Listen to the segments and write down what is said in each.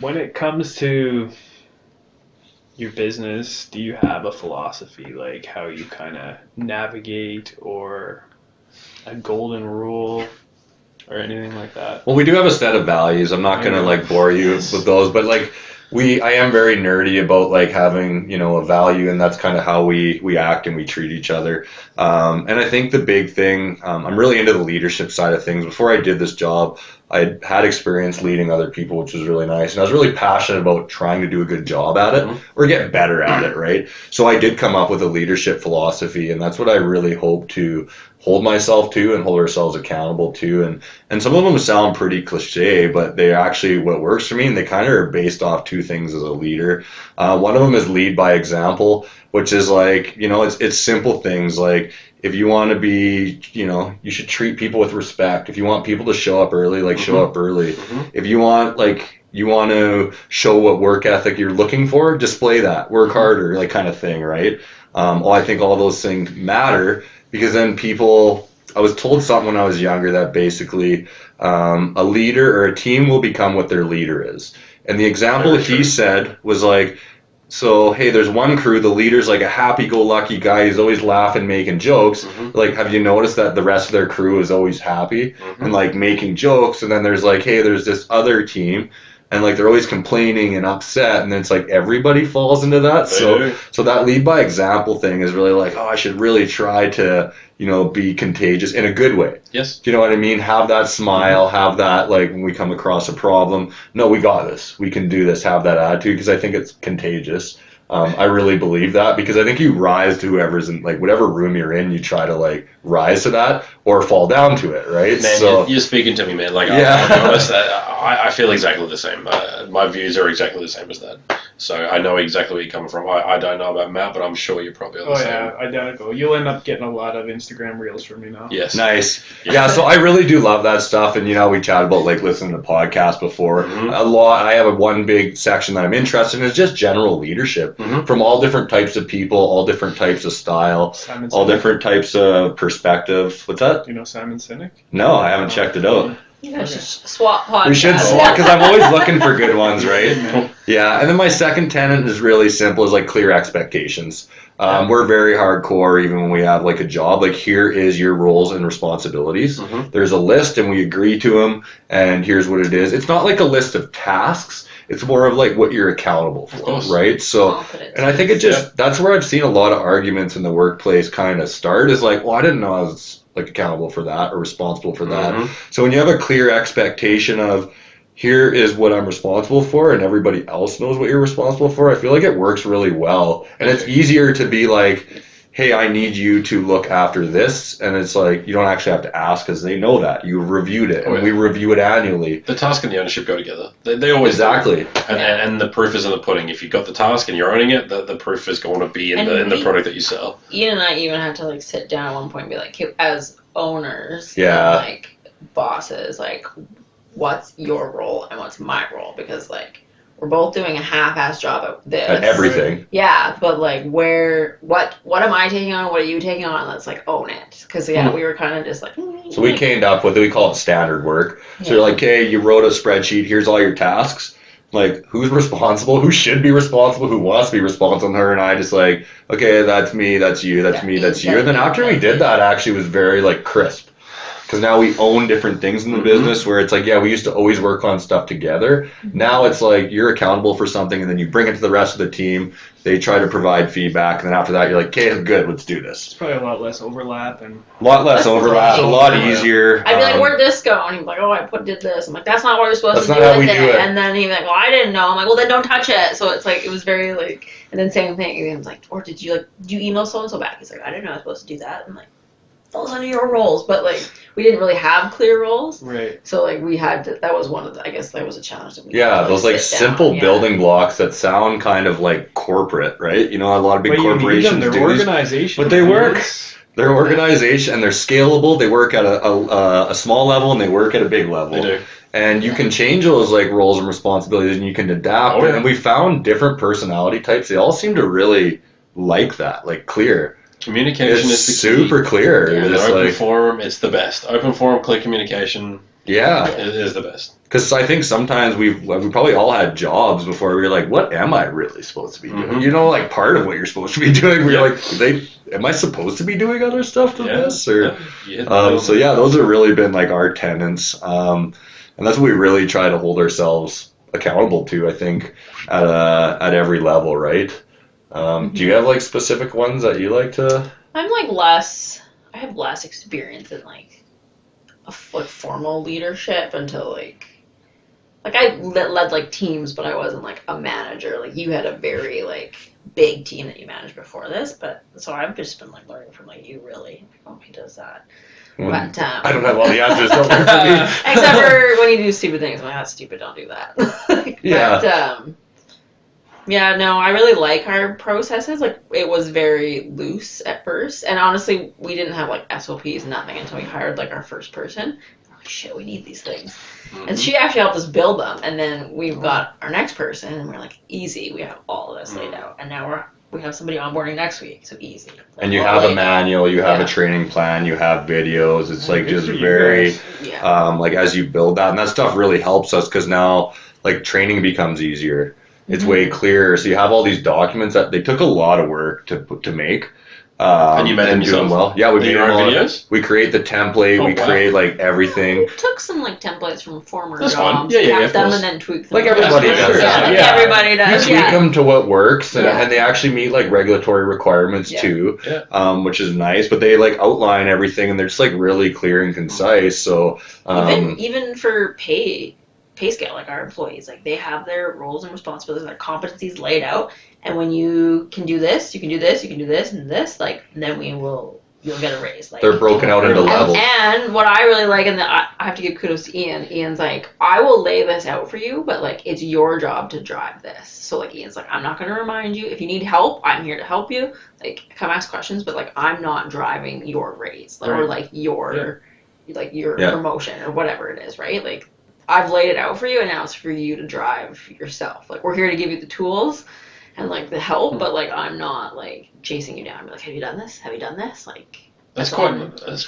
When it comes to your business, do you have a philosophy, like how you kind of navigate, or a golden rule or anything like that? Well, we do have a set of values. I'm not gonna like bore you with those, but like I am very nerdy about like having, a value, and that's kind of how we act and we treat each other. And I think the big thing, I'm really into the leadership side of things. Before I did this job, I had experience leading other people, which was really nice. And I was really passionate about trying to do a good job at it or get better at it, right? So I did come up with a leadership philosophy, and that's what I really hope to hold myself to and hold ourselves accountable to. And some of them sound pretty cliche, but they're actually what works for me, and they kind of are based off two things as a leader. One of them is lead by example, which is like, it's simple things like, if you want to be, you should treat people with respect. If you want people to show up early, like show up early. If you want to show what work ethic you're looking for, display that. Work harder, like kind of thing, right? I think all those things matter, because then I was told something when I was younger that basically a leader or a team will become what their leader is. And the example he said was like, so, hey, there's one crew, the leader's like a happy-go-lucky guy who's always laughing, making jokes. Like, have you noticed that the rest of their crew is always happy and like making jokes? And then there's like, hey, there's this other team, and like they're always complaining and upset, and then it's like everybody falls into that. So that lead by example thing is really like, I should really try to, be contagious in a good way. Yes. Do you know what I mean? Have that smile, have that, like, when we come across a problem, no, we got this, we can do this, have that attitude, because I think it's contagious. I really believe that, because I think you rise to whoever's in, like, whatever room you're in, you try to, like, rise to that or fall down to it, right? Man, so, you're speaking to me, man. Like, yeah. I'll be honest, I feel exactly the same. My views are exactly the same as that. So I know exactly where you're coming from. I don't know about Matt, but I'm sure you probably are the same. Yeah, identical. You'll end up getting a lot of Instagram reels from me now. Yes. Nice. Yeah, so I really do love that stuff, and we chatted about like listening to podcasts before. A lot. I have one big section that I'm interested in is just general leadership from all different types of people, all different types of style, all different types of perspective. What's that? Do you know Simon Sinek? No, I haven't checked it out. You guys should swap podcasts. We should swap, because I'm always looking for good ones, right? Yeah, and then my second tenet is really simple, is like clear expectations. We're very hardcore, even when we have like a job, like here is your roles and responsibilities. There's a list and we agree to them, and here's what it is. It's not like a list of tasks. It's more of like what you're accountable for, right? So, and I think that's where I've seen a lot of arguments in the workplace kind of start, is like, well, I didn't know I was like accountable for that or responsible for that. So when you have a clear expectation of, here is what I'm responsible for, and everybody else knows what you're responsible for, I feel like it works really well. And it's easier to be like, hey, I need you to look after this, and it's like, you don't actually have to ask, because they know that. You reviewed it, and we review it annually. The task and the ownership go together. They always Exactly. do. And the proof is in the pudding. If you've got the task and you're owning it, the proof is going to be in the product that you sell. Ian and I even had to like sit down at one point and be like, hey, as owners and like bosses, like, what's your role and what's my role? Because like we're both doing a half-ass job at this. At everything. Yeah, but like what am I taking on? What are you taking on? Let's like own it. Because we were kind of just like. So we came up with, we call it standard work. So you're like, hey, you wrote a spreadsheet. Here's all your tasks. Like, who's responsible? Who should be responsible? Who wants to be responsible? And her and I just like, okay, that's me, that's you, that's me, that's you. And then after we did that, actually was very like crisp. Because now we own different things in the business, where it's like, yeah, we used to always work on stuff together. Now it's like you're accountable for something, and then you bring it to the rest of the team. They try to provide feedback, and then after that, you're like, okay, good, let's do this. It's probably a lot less overlap. A lot easier. I'd be like, where'd this go? And he'd be like, oh, I did this. I'm like, that's not what you're supposed to do. That's not how we do it. And then he'd be like, well, I didn't know. I'm like, well, then don't touch it. So it's like, it was very like, and then same thing. And was like, or did you email so-and-so back? He's like, I didn't know I was supposed to do that. I'm like, falls under your roles, but like we didn't really have clear roles, right? So like we had to, that was one of the, I guess that was a challenge that we had to, those like simple building blocks that sound kind of like corporate, right? A lot of big corporations do organization, but they work. They're organization, and they're scalable. They work at a small level, and they work at a big level. They do. And you can change those like roles and responsibilities, and you can adapt. And we found different personality types. They all seem to really like that, like clear. Communication is the key. Super clear. Yeah. Open forum, it's the best. Open forum, clear communication. Yeah, is the best. Because I think sometimes we probably all had jobs before we were like, what am I really supposed to be doing? You know, like part of what you're supposed to be doing. We're like, am I supposed to be doing other stuff to this? Or so yeah, those have really been like our tenets, and that's what we really try to hold ourselves accountable to. I think at every level, right? Do you have like specific ones that you like to? I'm like less. I have less experience in like formal leadership until like I led like teams, but I wasn't like a manager. Like you had a very like big team that you managed before this, but so I've just been like learning from like you really. Oh, he does that. But I don't have all the answers. Don't worry for me. Except for when you do stupid things. I'm like, that's stupid. Don't do that. Yeah. But, yeah, no, I really like our processes. Like, it was very loose at first. And honestly, we didn't have, like, SOPs, nothing, until we hired, like, our first person. We're like, shit, we need these things. And she actually helped us build them. And then we've got our next person, and we're like, easy, we have all of this laid out. And now we have somebody onboarding next week, so easy. Like, and you have a manual, you have a training plan, you have videos. It's, like, just very, like, as you build that. And that stuff really helps us because now, like, training becomes easier. It's way clearer. So you have all these documents that they took a lot of work to make. And you made them doing yourself? well. Yeah, we made your own videos. We create the template. We create like everything. We took some like templates from former That's jobs, fine. Yeah, kept them, course. and then tweaked them. Like everybody does. Everybody does. You tweak them to what works, and, Yeah. and they actually meet like regulatory requirements too, which is nice. But they like outline everything, and they're just like really clear and concise. So even for pay scale, like our employees, like they have their roles and responsibilities, their competencies laid out, and when you can do this, you can do this, you can do this, and this, like then you'll get a raise. Like they're broken out into levels. And what I really like, and I have to give kudos to Ian. Ian's like, I will lay this out for you, but like it's your job to drive this. So like Ian's like, I'm not going to remind you. If you need help, I'm here to help you. Like come ask questions, but like I'm not driving your raise, like, or like your promotion or whatever it is, right? Like I've laid it out for you, and now it's for you to drive yourself. Like we're here to give you the tools and like the help, but like I'm not like chasing you down and be like, have you done this? Have you done this? Like it's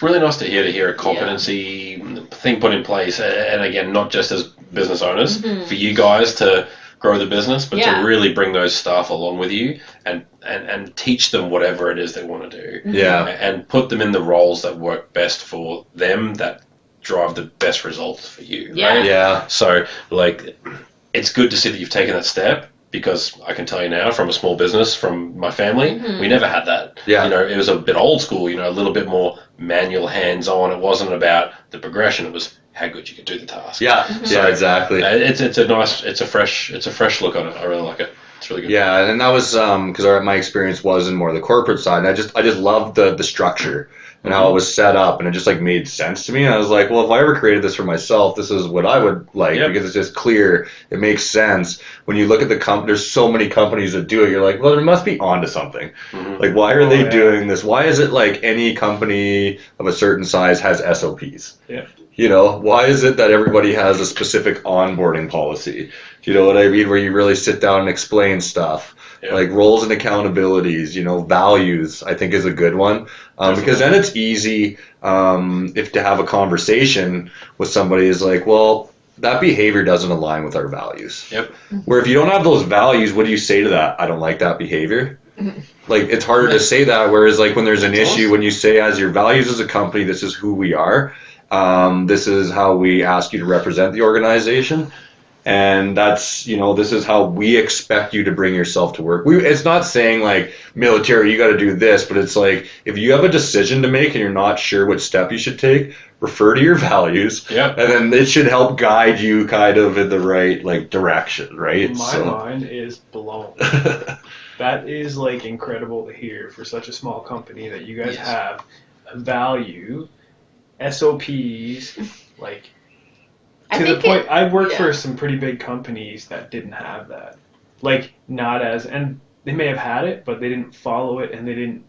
really nice to hear a competency thing put in place, and again, not just as business owners for you guys to grow the business, but to really bring those staff along with you and teach them whatever it is they want to do. And put them in the roles that work best for them, that drive the best results for you. Right? So like it's good to see that you've taken that step, because I can tell you now, from a small business, from my family, we never had that. You know, it was a bit old school, you know, a little bit more manual, hands-on. It wasn't about the progression, it was how good you could do the task. So exactly. It's a fresh look on it. I really like it. It's really good. Yeah, and that was because my experience was in more the corporate side. And I just loved the structure and how it was set up, and it just like made sense to me. And I was like, well, if I ever created this for myself, this is what I would like, because it's just clear, it makes sense. When you look at the there's so many companies that do it. You're like, well, there must be onto something. Like, why are they doing this? Why is it like any company of a certain size has SOPs? You know, why is it that everybody has a specific onboarding policy? Do you know what I mean? Where you really sit down and explain stuff. Like roles and accountabilities, you know, values, I think is a good one. Because then it's easy if to have a conversation with somebody is like, well, that behavior doesn't align with our values. Where if you don't have those values, what do you say to that? I don't like that behavior. Like, it's harder to say that, whereas like when there's an issue, when you say as your values as a company, this is who we are. This is how we ask you to represent the organization. And that's, you know, this is how we expect you to bring yourself to work. It's not saying like, military, you got to do this, but it's like, if you have a decision to make and you're not sure what step you should take, refer to your values. And then it should help guide you kind of in the right like direction, right? My mind is blown. That is like incredible to hear for such a small company, that you guys have a value, SOPs, like, to the point, I worked for some pretty big companies that didn't have that. Like, not as, and they may have had it, but they didn't follow it, and they didn't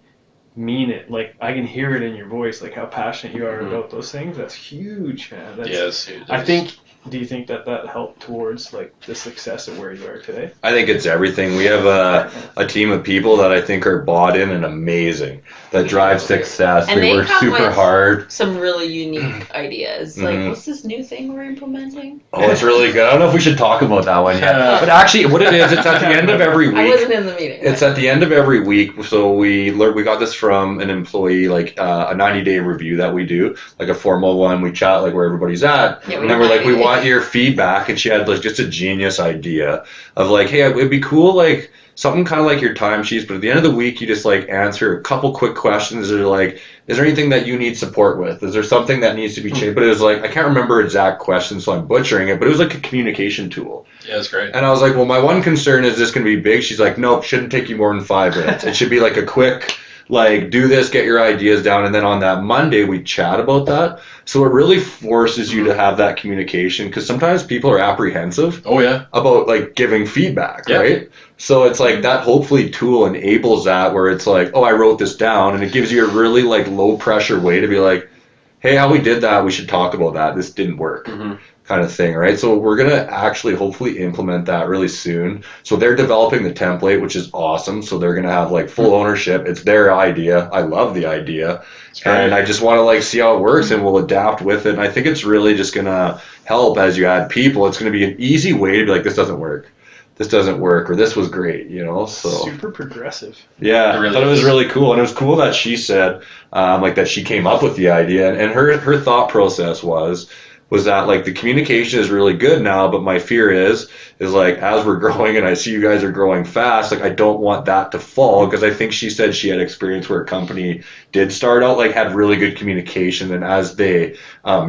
mean it. Like, I can hear it in your voice, like how passionate you are Mhm. about those things. That's huge, man. That's, Yes, I think. Do you think that helped towards like the success of where you are today? I think it's everything. We have a team of people that I think are bought in and amazing, that drive success. And they work come super with hard. some really unique ideas. Like, Mhm. what's this new thing we're implementing? Oh, it's really good. I don't know if we should talk about that one yet. But actually, what it is, it's at the end of every I week. wasn't in the meeting. It's at the end of every week. So we got this from an employee, like a 90-day review that we do, like a formal one. We chat like where everybody's at. Yeah, And then we're like, we want your feedback. And she had like just a genius idea of like, hey, it'd be cool, like something kind of like your timesheets, but at the end of the week, you just like answer a couple quick questions that are like, is there anything that you need support with? Is there something that needs to be changed? But it was like, I can't remember exact questions, so I'm butchering it, but it was like a communication tool. Yeah, that's great. And I was like, well, my one concern is this going to be big? She's like, nope, shouldn't take you more than 5 minutes. It should be like a quick, like, do this, get your ideas down. And then on that Monday, we chat about that. So it really forces you to have that communication, because sometimes people are apprehensive Oh yeah. about like giving feedback, Yeah. right? So it's like that hopefully tool enables that, where it's like, oh, I wrote this down, and it gives you a really like low pressure way to be like, hey, how we did that, we should talk about that. This didn't work. Mm-hmm. Kind of thing, right? So we're gonna actually hopefully implement that really soon. So they're developing the template, which is awesome. So they're gonna have like full ownership. It's their idea. I love the idea, and I just want to like see how it works, and we'll adapt with it. And I think it's really just gonna help as you add people. It's gonna be an easy way to be like, this doesn't work, or this was great, you know. So Super progressive. yeah, It really I thought it was is. really cool, and it was cool that she said, like that she came up with the idea, and her thought process was that like the communication is really good now, but my fear is like as we're growing and I see you guys are growing fast, like I don't want that to fall, because I think she said she had experience where a company did start out like had really good communication, and as they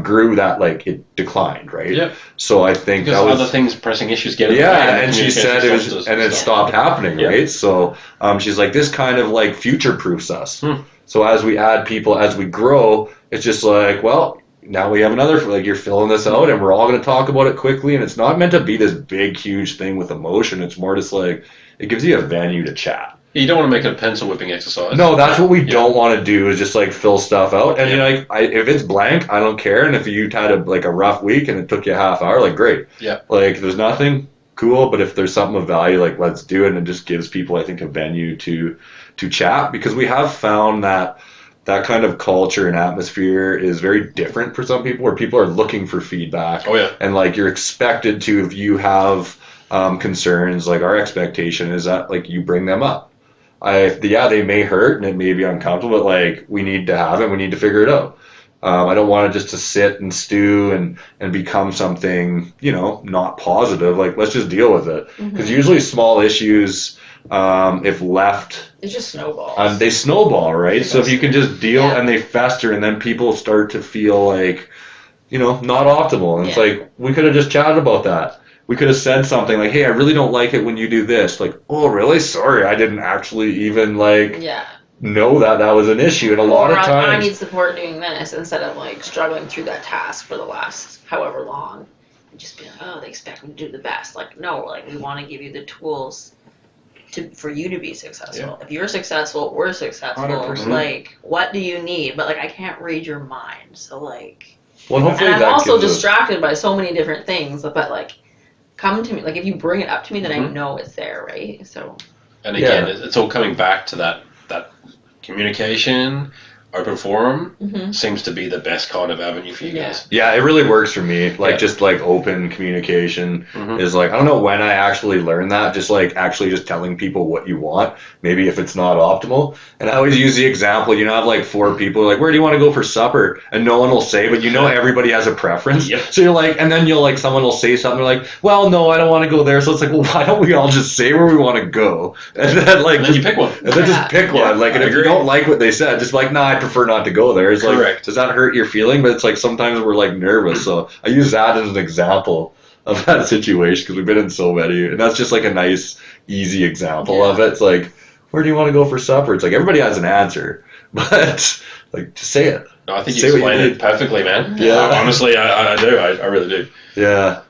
grew, that like it declined, right? Yep. So I think Because that was other things, pressing issues, get in the way, yeah, the and she said it was, and it stop. stopped happening, Yeah. right? So she's like, this kind of like future proofs us. Hmm. So as we add people, as we grow, it's just like, well, now we have another, like you're filling this out, and we're all going to talk about it quickly, and it's not meant to be this big, huge thing with emotion. It's more just like it gives you a venue to chat. You don't want to make it a pencil whipping exercise. No, that's what we Yeah. don't want to do, is just like fill stuff out. And Yeah. you know, like if it's blank, I don't care. And if you had a rough week and it took you a half hour, like great. Yeah. Like there's nothing, cool. But if there's something of value, like let's do it. And it just gives people, I think, a venue to chat, because we have found that kind of culture and atmosphere is very different for some people, where people are looking for feedback. Oh yeah. And like you're expected to, if you have concerns, like our expectation is that like you bring them up. They may hurt and it may be uncomfortable, but like we need to have it. We need to figure it out. I don't want it just to sit and stew and become something, you know, not positive. Like let's just deal with it, because usually small issues, if left, It just snowballs. they snowball, right? So if you can just deal Yeah. and they fester, and then people start to feel like, you know, not optimal. And it's Yeah. like, we could have just chatted about that. We could have said something like, hey, I really don't like it when you do this. Like, oh, really? Sorry, I didn't actually even like Yeah. know that was an issue. And a lot of I times, need support doing this, instead of like struggling through that task for the last however long. And just be like, oh, they expect me to do the best. Like, no, like we want to give you the tools for you to be successful. If you're successful, we're successful. 100%. Like, what do you need? But like, I can't read your mind, so like. well, hopefully And I'm that also gives us- distracted by so many different things. But like, come to me. Like, if you bring it up to me, then I Mhm. know it's there, right? So. And again, Yeah. it's all coming back to that communication, open forum Mhm. seems to be the best kind of avenue for you Yeah. guys. Yeah, it really works for me. Like Yeah. just like open communication Mhm. is like, I don't know when I actually learned that, just like actually just telling people what you want, maybe if it's not optimal. And I always use the example, you know, I have like 4 people like, where do you want to go for supper? And no one will say, but you know everybody has a preference. Yep. So you're like, and then you'll like, someone will say something like, well, no, I don't want to go there. So it's like, well, why don't we all just say where we want to go? And then like, And then you pick one. and then just pick Yeah, one. Like, and I if you agree. don't like what they said, just like, nah, I prefer not to go there. It's like, Correct. does that hurt your feeling? But it's like sometimes we're like nervous. So I use that as an example of that situation, because we've been in so many, and that's just like a nice, easy example of it. It's like, where do you want to go for supper? It's like everybody has an answer, but like just say it. No, I think you Say what you explained need. it perfectly, man. Yeah. Honestly, I do. I really do. Yeah.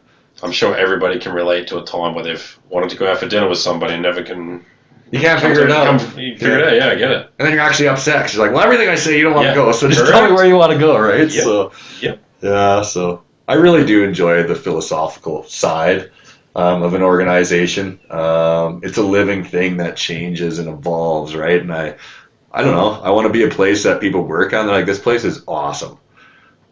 I'm sure everybody can relate to a time where they've wanted to go out for dinner with somebody and never can You can't figure it out. Figure it out, yeah, I get it. And then you're actually upset because you're like, well, everything I say you don't want to Yeah. go, so just Correct. tell me where you want to go, right? Yep. So, Yep. yeah, so I really do enjoy the philosophical side of an organization. It's a living thing that changes and evolves, right? And I don't know, I want to be a place that people work on. They're like, this place is awesome.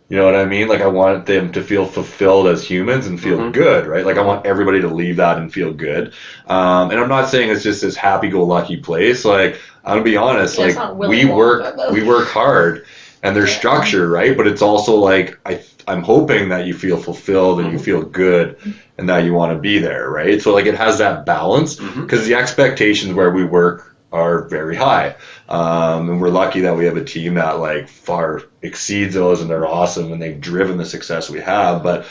You know what I mean? Like, I want them to feel fulfilled as humans and feel good, right? Like, I want everybody to leave that and feel good. And I'm not saying it's just this happy-go-lucky place. Like, I'm gonna be honest. Yeah, like, we work hard, and there's structure, right? But it's also like I'm hoping that you feel fulfilled and you feel good, and that you want to be there, right? So like, it has that balance because the expectations where we work are very high. And we're lucky that we have a team that like far exceeds those, and they're awesome, and they've driven the success we have. But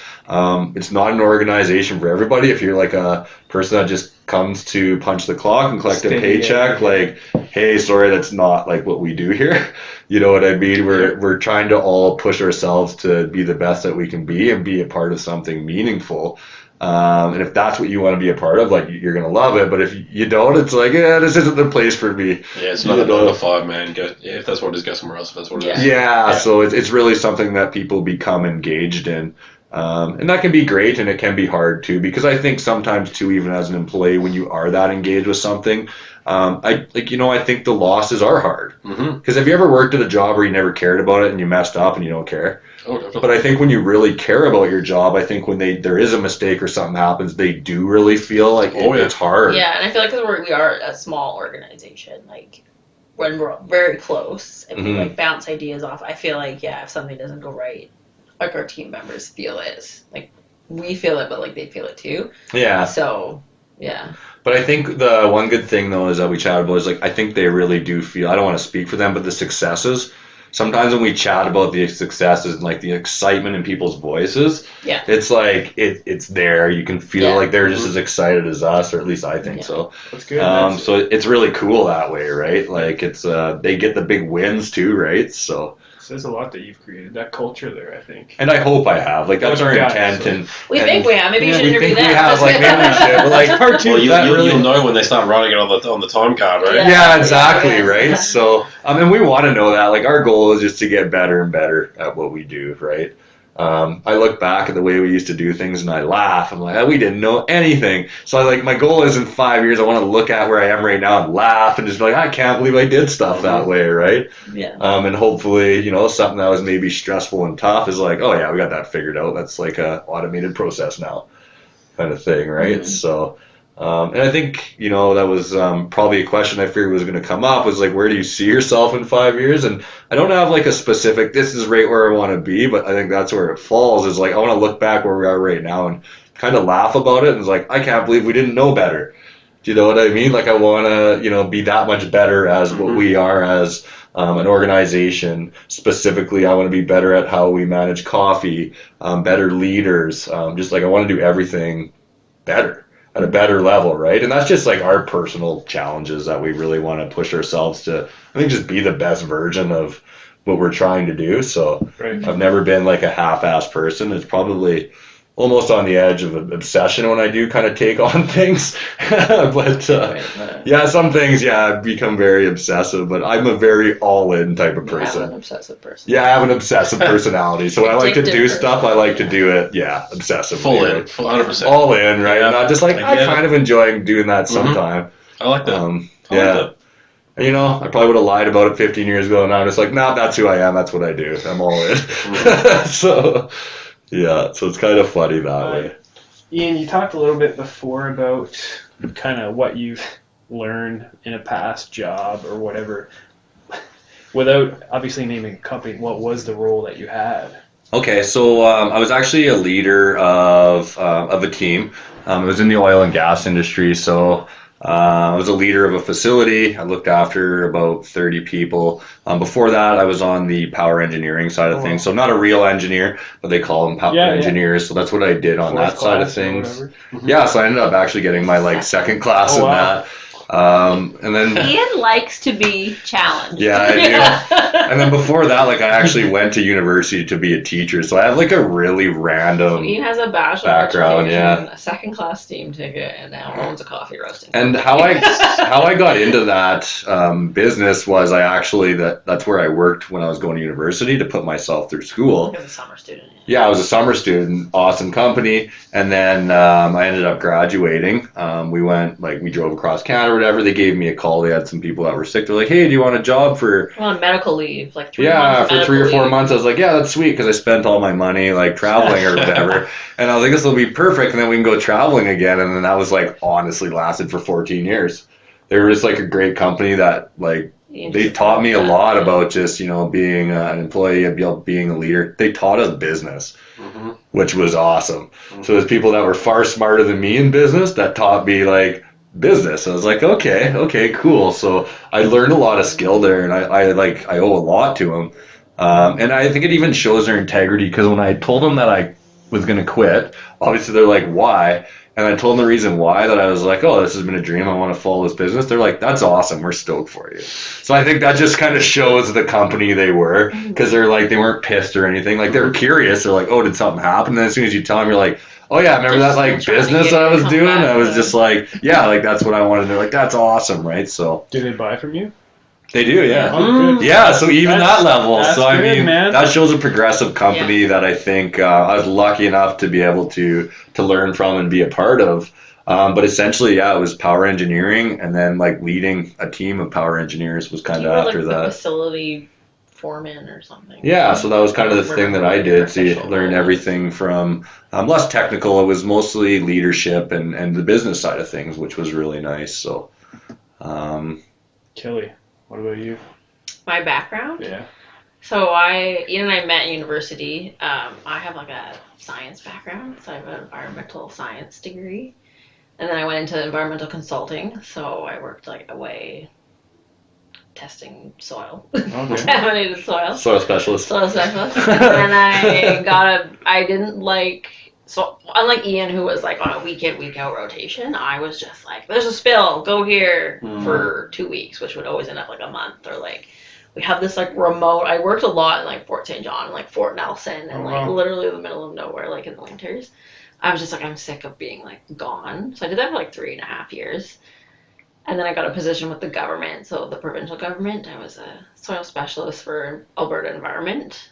it's not an organization for everybody. If you're like a person that just comes to punch the clock and collect a paycheck, like, hey, sorry, that's not like what we do here. You know what I mean? We're trying to all push ourselves to be the best that we can be and be a part of something meaningful. And if that's what you want to be a part of, like, you're gonna love it. But if you don't, it's like, yeah, this isn't the place for me. Yeah, it's not a 9 to 5, man. Go, if that's what it is, go somewhere else. If that's what it is. Yeah. So it's really something that people become engaged in, and that can be great, and it can be hard too. Because I think sometimes too, even as an employee, when you are that engaged with something, I think the losses are hard. Because have you ever worked at a job where you never cared about it and you messed up and you don't care? Oh, definitely. But I think when you really care about your job, I think when there is a mistake or something happens, they do really feel like it's hard. Yeah, and I feel like because we are a small organization, like when we're very close and we like bounce ideas off, I feel like if something doesn't go right, like our team members feel it. Like we feel it, but like they feel it too. Yeah. So yeah. But I think the one good thing though is that we chat about is like I think they really do feel. I don't want to speak for them, but the successes. Sometimes when we chat about the successes and like the excitement in people's voices, it's like it's there. You can feel like they're just as excited as us, or at least I think so. That's good. So it's really cool that way, right? Like it's they get the big wins too, right? So it says a lot that you've created that culture there, I think. And I hope I have. Like that's our intent. So. And we think we have. Maybe you should interview them. We have. Like maybe we should. But like part two. Well, you'll know when they start writing it on the time card, right? Yeah, exactly, right? So and we want to know that. Like our goal is just to get better and better at what we do, right? I look back at the way we used to do things and I laugh. I'm like, we didn't know anything. So my goal is in 5 years, I want to look at where I am right now and laugh and just be like, I can't believe I did stuff that way, right? Yeah. And hopefully, something that was maybe stressful and tough is like, oh yeah, we got that figured out. That's like a automated process now, kind of thing, right? So. And I think, that was probably a question I figured was going to come up was like, where do you see yourself in 5 years? And I don't have like a specific, this is right where I want to be, but I think that's where it falls is like, I want to look back where we are right now and kind of laugh about it. And it's like, I can't believe we didn't know better. Do you know what I mean? Like I want to, be that much better as what we are as an organization. Specifically, I want to be better at how we manage coffee, better leaders. Just like I want to do everything better. At a better level, right? And that's just like our personal challenges that we really want to push ourselves to, I think, just be the best version of what we're trying to do. So I've never been like a half-assed person. It's probably almost on the edge of an obsession when I do kind of take on things. But some things, become very obsessive, but I'm a very all-in type of person. I'm an obsessive person. Yeah, I have an obsessive personality. So when I like to do stuff, I like to do it, obsessively. Full in, right? 100%. All in, right? Yeah. Not just like, I kind of enjoy doing that sometime. I like that. I like that. I probably would have lied about it 15 years ago, and now I'm just like, no, that's who I am. That's what I do. I'm all in. So it's kind of funny that way. Ian, you talked a little bit before about kind of what you've learned in a past job or whatever. Without obviously naming a company, what was the role that you had? Okay, so I was actually a leader of a team. It was in the oil and gas industry, so I was a leader of a facility. I looked after about 30 people. Before that, I was on the power engineering side of things. So not a real engineer, but they call them power engineers. So that's what I did on that side of things. So I ended up actually getting my second class in that. And then Ian likes to be challenged. Yeah, I do. And then before that, like I actually went to university to be a teacher, so I have like a really random. Ian has a bachelor background, education, a second-class steam ticket, and now owns a coffee roasting. And how I got into that business was that's where I worked when I was going to university to put myself through school. Like a summer student. Yeah, I was a summer student, awesome company, and then I ended up graduating. We drove across Canada or whatever. They gave me a call. They had some people that were sick. They're like, hey, do you want a job for... I'm on medical leave, like 3 months. Yeah, for 3 or 4 leave. months. I was like, yeah, that's sweet, because I spent all my money like traveling or whatever. And I was like, this will be perfect, and then we can go traveling again. And then that was like honestly lasted for 14 years. They were just like a great company that like they taught me a lot about just, being an employee, being a leader. They taught us business, which was awesome. So there's people that were far smarter than me in business that taught me like business. I was like, okay, cool. So I learned a lot of skill there, and I owe a lot to them. And I think it even shows their integrity, because when I told them that I was going to quit, obviously they're like, why? And I told them the reason why, that I was like, oh, this has been a dream. I want to follow this business. They're like, that's awesome. We're stoked for you. So I think that just kind of shows the company they were, because they're like, they weren't pissed or anything. Like, they were curious. They're like, oh, did something happen? And then as soon as you tell them, you're like, oh yeah, remember that like business that I was doing? I was just like, yeah, like that's what I wanted. They're like, that's awesome, right? So do they buy from you? They do, yeah. Oh, good. Yeah, so even that level. So I mean, man. that shows a progressive company that I think I was lucky enough to be able to learn from and be a part of. But essentially, yeah, it was power engineering, and then like leading a team of power engineers was kind of after like that. The facility foreman or something. Yeah, so that was kind of the thing that I did. So you learn everything from less technical. It was mostly leadership and the business side of things, which was really nice. So, Kelly, what about you? My background? Yeah. So Ian and I met in university. I have like a science background, so I have an environmental science degree. And then I went into environmental consulting, so I worked like away testing soil, contaminated soil. Soil specialist. Soil specialist. And I didn't like, so unlike Ian, who was like on a week in, week out rotation, I was just like, there's a spill, go here for 2 weeks, which would always end up like a month, or like, we have this like remote, I worked a lot in like Fort St. John, like Fort Nelson, and like literally in the middle of nowhere, like in the winters. I was just like, I'm sick of being like gone. So I did that for like 3.5 years. And then I got a position with the government, so the provincial government. I was a soil specialist for Alberta Environment.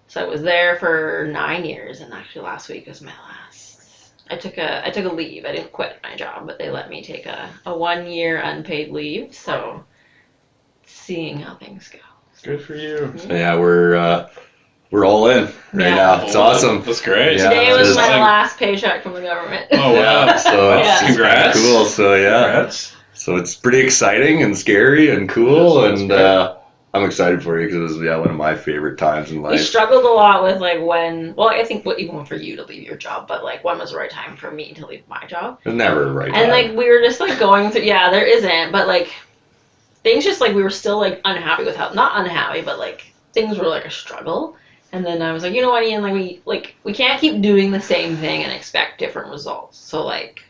So I was there for 9 years, and actually last week was my last. I took a leave. I didn't quit my job, but they let me take a 1 year unpaid leave. So seeing how things go. Good for you. So yeah, we're all in right now. It's awesome. That's great. Yeah, Today was my last paycheck from the government. Oh wow! So it's Congrats. Cool. So yeah. Congrats. So it's pretty exciting and scary and cool, and I'm excited for you, because it was one of my favorite times in life. We struggled a lot with like I think even for you to leave your job, but like when was the right time for me to leave my job? There's never a right time. And like we were just like going through, there isn't, but like things just like we were still like unhappy with not unhappy, but like things were like a struggle. And then I was like, you know what, Ian, we can't keep doing the same thing and expect different results. So like,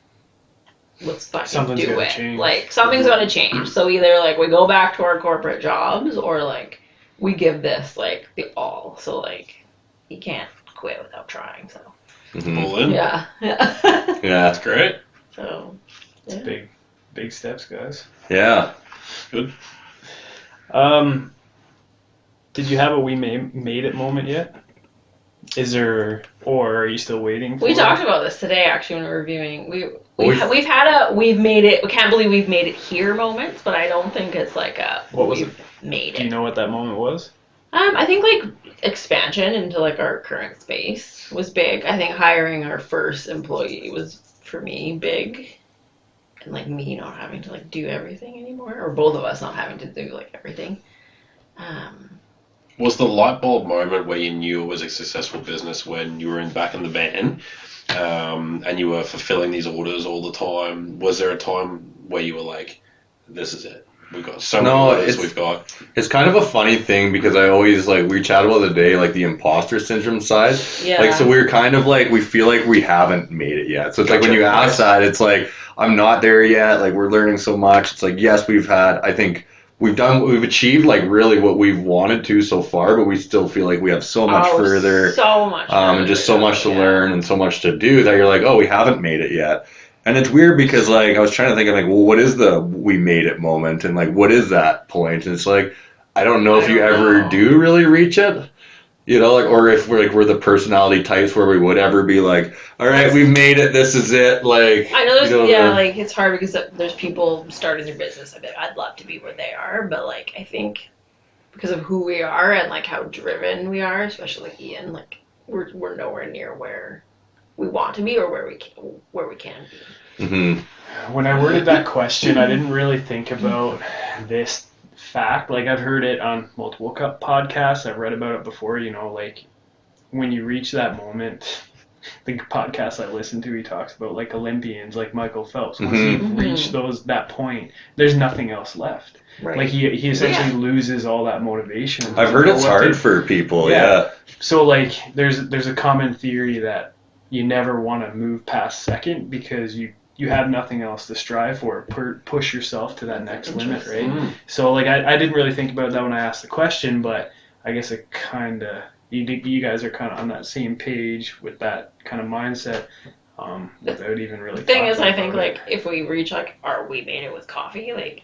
let's fucking do it. Change. Like something's got to change. So either like we go back to our corporate jobs, or like we give this like the all. So like you can't quit without trying. So All in. yeah. Yeah, That's great. So It's big steps, guys. Yeah. Good. Did you have a we made it moment yet? Is there, or are you still waiting for we it? talked about this today actually when we were reviewing. We've had we've made it. We can't believe we've made it here moments, but I don't think it's like What was we've made Do you it. know what that moment was? I think like expansion into like our current space was big. I think hiring our first employee was for me big, and like me not having to like do everything anymore, or both of us not having to do like everything. Was the light bulb moment where you knew it was a successful business when you were back in the van, and you were fulfilling these orders all the time? Was there a time where you were like, "This is it. We've got so many orders. We've got." It's kind of a funny thing, because I always we chatted about the other day, like the imposter syndrome side. Yeah. Like, so we're kind of like, we feel like we haven't made it yet. So it's like when you ask that, it's like, I'm not there yet. Like we're learning so much. It's like, yes, I think we've achieved like really what we've wanted to so far, but we still feel like we have so much further, so much, and just so much to learn and so much to do that you're like, oh, we haven't made it yet. And it's weird because like I was trying to think of like, well, what is the we made it moment, and like what is that point? And it's like I don't know if you ever do really reach it, you know, like or if we're the personality types where we would ever be like, all right, we've made it, this is it. Like I know like it's hard because there's people starting their business. I bet I'd love to be where they are, but like I think because of who we are and like how driven we are, especially like Ian, like we're nowhere near where we want to be or where we can be. Mm-hmm. When I worded that question, I didn't really think about this fact. Like I've heard it on multiple podcasts. I've read about it before. You know, like when you reach that moment, the podcast I listen to, he talks about like Olympians, like Michael Phelps. Once you reach that point, there's nothing else left. Right. Like he essentially loses all that motivation. I've heard it's hard for people. Yeah. So like there's a common theory that you never want to move past second because you have nothing else to strive for. Push yourself to that next limit, right? So like I didn't really think about that when I asked the question, but I guess it kind of you guys are kind of on that same page with that kind of mindset without even really. The thing is, I think like if we reach like we made it with coffee, like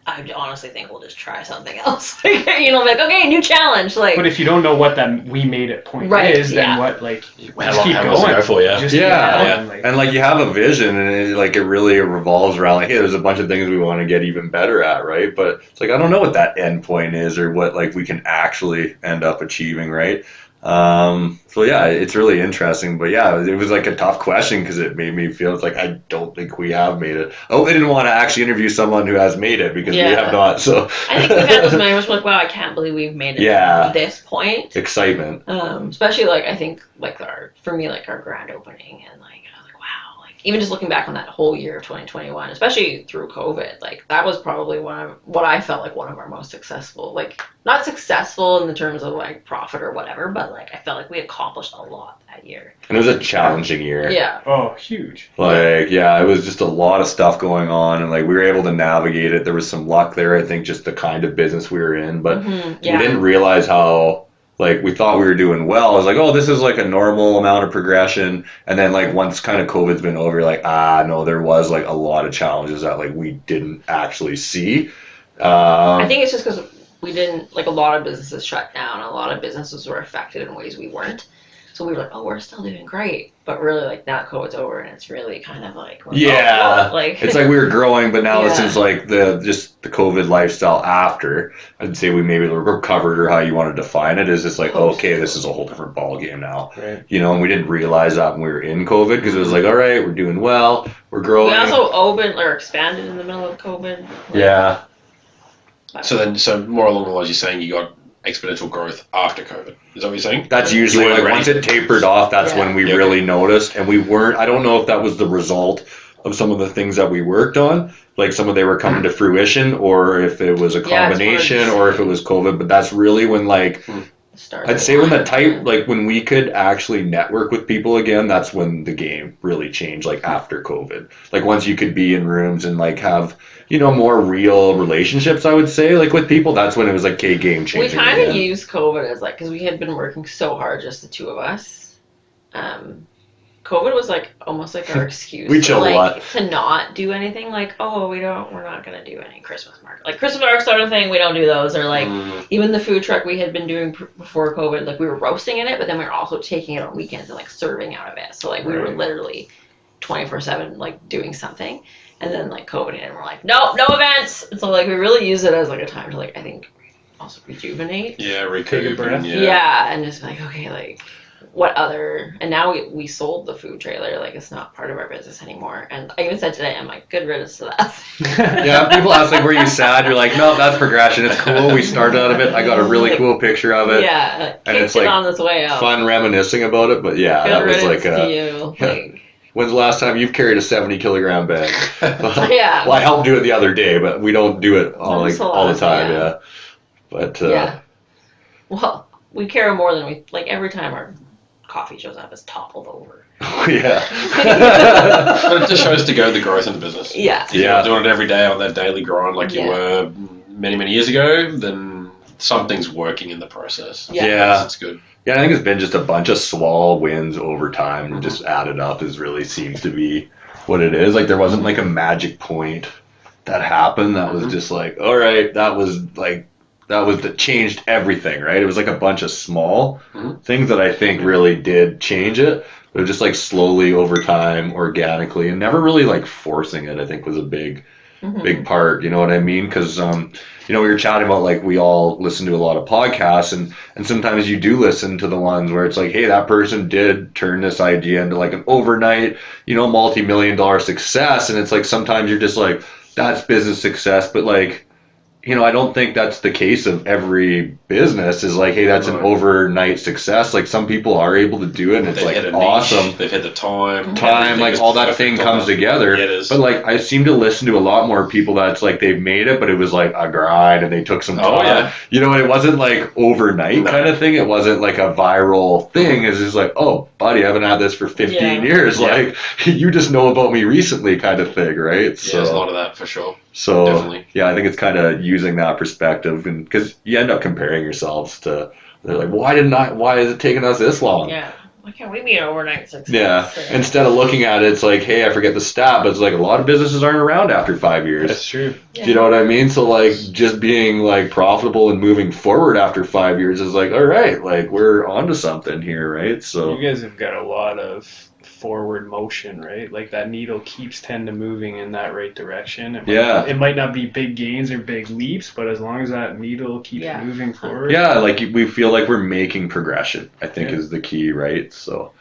I honestly think we'll just try something else. You know, like okay, new challenge. Like, but if you don't know what that we made it point is, then what like how long to go for? And like you have a vision, and it really revolves around like, hey, there's a bunch of things we want to get even better at, right? But it's like I don't know what that end point is or what like we can actually end up achieving, right? So yeah, it's really interesting, but yeah, it was like a tough question because it made me feel it's like I don't think we have made it. I hope they didn't want to actually interview someone who has made it because we have not. So I think we've had those moments like, wow, I can't believe we've made it to this point. Excitement. Especially like I think like for me like our grand opening and like I was like wow, like even just looking back on that whole year of 2021, especially through COVID, like that was probably what I felt like one of our most successful, like not successful in the terms of like profit or whatever, but like I felt like we accomplished a lot that year. And it was a challenging year. Yeah. Oh, huge. Like it was just a lot of stuff going on, and like we were able to navigate it. There was some luck there, I think, just the kind of business we were in, but we didn't realize how. Like we thought we were doing well. I was like, oh, this is like a normal amount of progression. And then like once kind of COVID's been over, you're like, no, there was like a lot of challenges that like we didn't actually see. I think it's just because we didn't, like a lot of businesses shut down. A lot of businesses were affected in ways we weren't. So we were like, oh, we're still doing great. But really like now COVID's over and it's really kind of like, like it's like we were growing, but now this is like the COVID lifestyle after. I'd say we maybe recovered, or how you want to define it, is just like, okay, this is a whole different ball game now. Right. You know, and we didn't realize that when we were in COVID because it was like, all right, we're doing well, we're growing. We also opened or expanded in the middle of COVID. Yeah. So more along the lines you're saying you got exponential growth after COVID. Is that what you're saying? That's usually like once it tapered off, that's when we really noticed, and we weren't. I don't know if that was the result of some of the things that we worked on, like some of they were coming to fruition, or if it was a combination, or if it was COVID. But that's really when like I'd say when when we could actually network with people again, that's when the game really changed. Like after COVID, like once you could be in rooms and like have more real relationships, I would say, like with people, that's when it was like game changing. We kind of used COVID as like, because we had been working so hard, just the two of us. COVID was like almost like our excuse. We chilled a lot to not do anything. Like, oh, we're not gonna do any Christmas market, like Christmas market sort of thing. We don't do those, or like even the food truck we had been doing before COVID. Like we were roasting in it, but then we were also taking it on weekends and like serving out of it. So like we were literally 24/7 like doing something. And then like COVID hit and we're like, no events. And so like we really use it as like a time to like I think also rejuvenate. Yeah, recoup. Yeah, and just like okay, like what other, and now we sold the food trailer, like it's not part of our business anymore. And I even said today, I'm like, good riddance to that. Yeah, people ask like, were you sad? You're like, no, that's progression. It's cool. We started out of it. I got a really cool picture of it. Yeah, and it's like on this way out. Fun reminiscing about it. But yeah, good that was like to you. Like, when's the last time you've carried a 70-kilogram bag? Yeah. Well, I helped do it the other day, but we don't do it all the time. Yeah. But Well, we carry more than we like every time our coffee shows up, it's toppled over. Yeah. But it just shows to go the growth in the business. Yeah. If you're doing it every day on that daily grind like you were many years ago, then something's working in the process. Yeah. It's good. Yeah, I think it's been just a bunch of small wins over time and just added up is really seems to be what it is. Like there wasn't like a magic point that happened that was just like, all right, that was that changed everything, right? It was like a bunch of small things that I think really did change it. But just like slowly over time, organically, and never really like forcing it, I think was a big part. You know what I mean? Because we were chatting about like we all listen to a lot of podcasts, and sometimes you do listen to the ones where it's like, hey, that person did turn this idea into like an overnight, multi-million-dollar success, and it's like sometimes you're just like, that's business success, but like, I don't think that's the case of every business is like, hey, that's an overnight success. Like some people are able to do it and it's like awesome. They've hit the time, like all that thing comes together. Yeah, it is. But like I seem to listen to a lot more people that's like they've made it, but it was like a grind and they took some time. It wasn't like overnight kind of thing. It wasn't like a viral thing. It's just like, oh, buddy, I haven't had this for 15 years. Like you just know about me recently kind of thing, right? Yeah, there's a lot of that for sure. So definitely. Yeah, I think it's kind of using that perspective, and because you end up comparing yourselves to, they're like, why is it taking us this long? Yeah. Why can't we be an overnight success? Yeah. Instead of looking at it, it's like, hey, I forget the stat, but it's like a lot of businesses aren't around after 5 years. That's true. Yeah. Do you know what I mean? So like just being like profitable and moving forward after 5 years is like, all right, like we're onto something here, right? So you guys have got a lot of forward motion, right? Like that needle keeps tend to moving in that right direction. It might not be big gains or big leaps, but as long as that needle keeps moving forward. Yeah, like we feel like we're making progression, I think is the key, right? So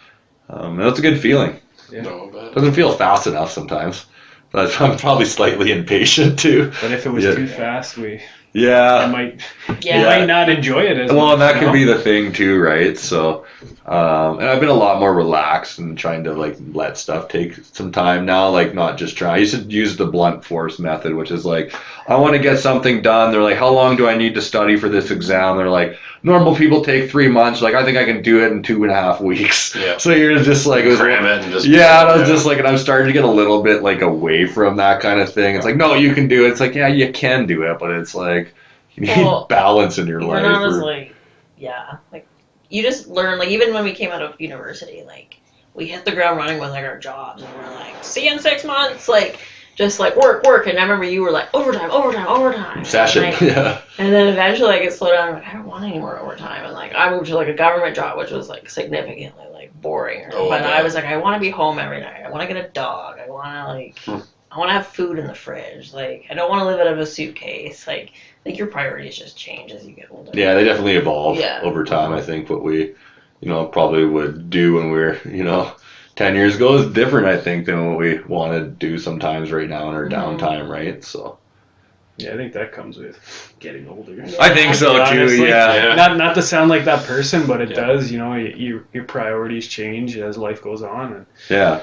that's a good feeling. Yeah. Doesn't feel fast enough sometimes. But I'm probably slightly impatient too. But if it was too fast, we might not enjoy it as much. Well, and that could be the thing too, right? So, and I've been a lot more relaxed and trying to like let stuff take some time now, like not just try. I used to use the blunt force method, which is like, I want to get something done. They're like, how long do I need to study for this exam? They're like, normal people take 3 months. Like, I think I can do it in 2.5 weeks. Yeah. So you're just like, cram it and just and I was just like, and I'm starting to get a little bit like away from that kind of thing. It's like, no, you can do it. It's like, yeah, you can do it, but it's like, you need balance in your life. When I was like, you just learn, like, even when we came out of university, like, we hit the ground running with, like, our jobs, and we're like, see you in 6 months, like, just, like, work, and I remember you were like, overtime. Session, And then eventually, like, it slowed down, I'm like, I don't want any more overtime, and, like, I moved to, like, a government job, which was, like, significantly, like, boring, I was like, I want to be home every night, I want to get a dog, I want to, like, I want to have food in the fridge, like, I don't want to live out of a suitcase, like, your priorities just change as you get older. Yeah, they definitely evolve over time. I think what we, probably would do when we were, 10 years ago is different, I think, than what we want to do sometimes right now in our downtime, right? So. Yeah, I think that comes with getting older. Yeah. I think so too. Yeah. Not to sound like that person, but it does. Your priorities change as life goes on, and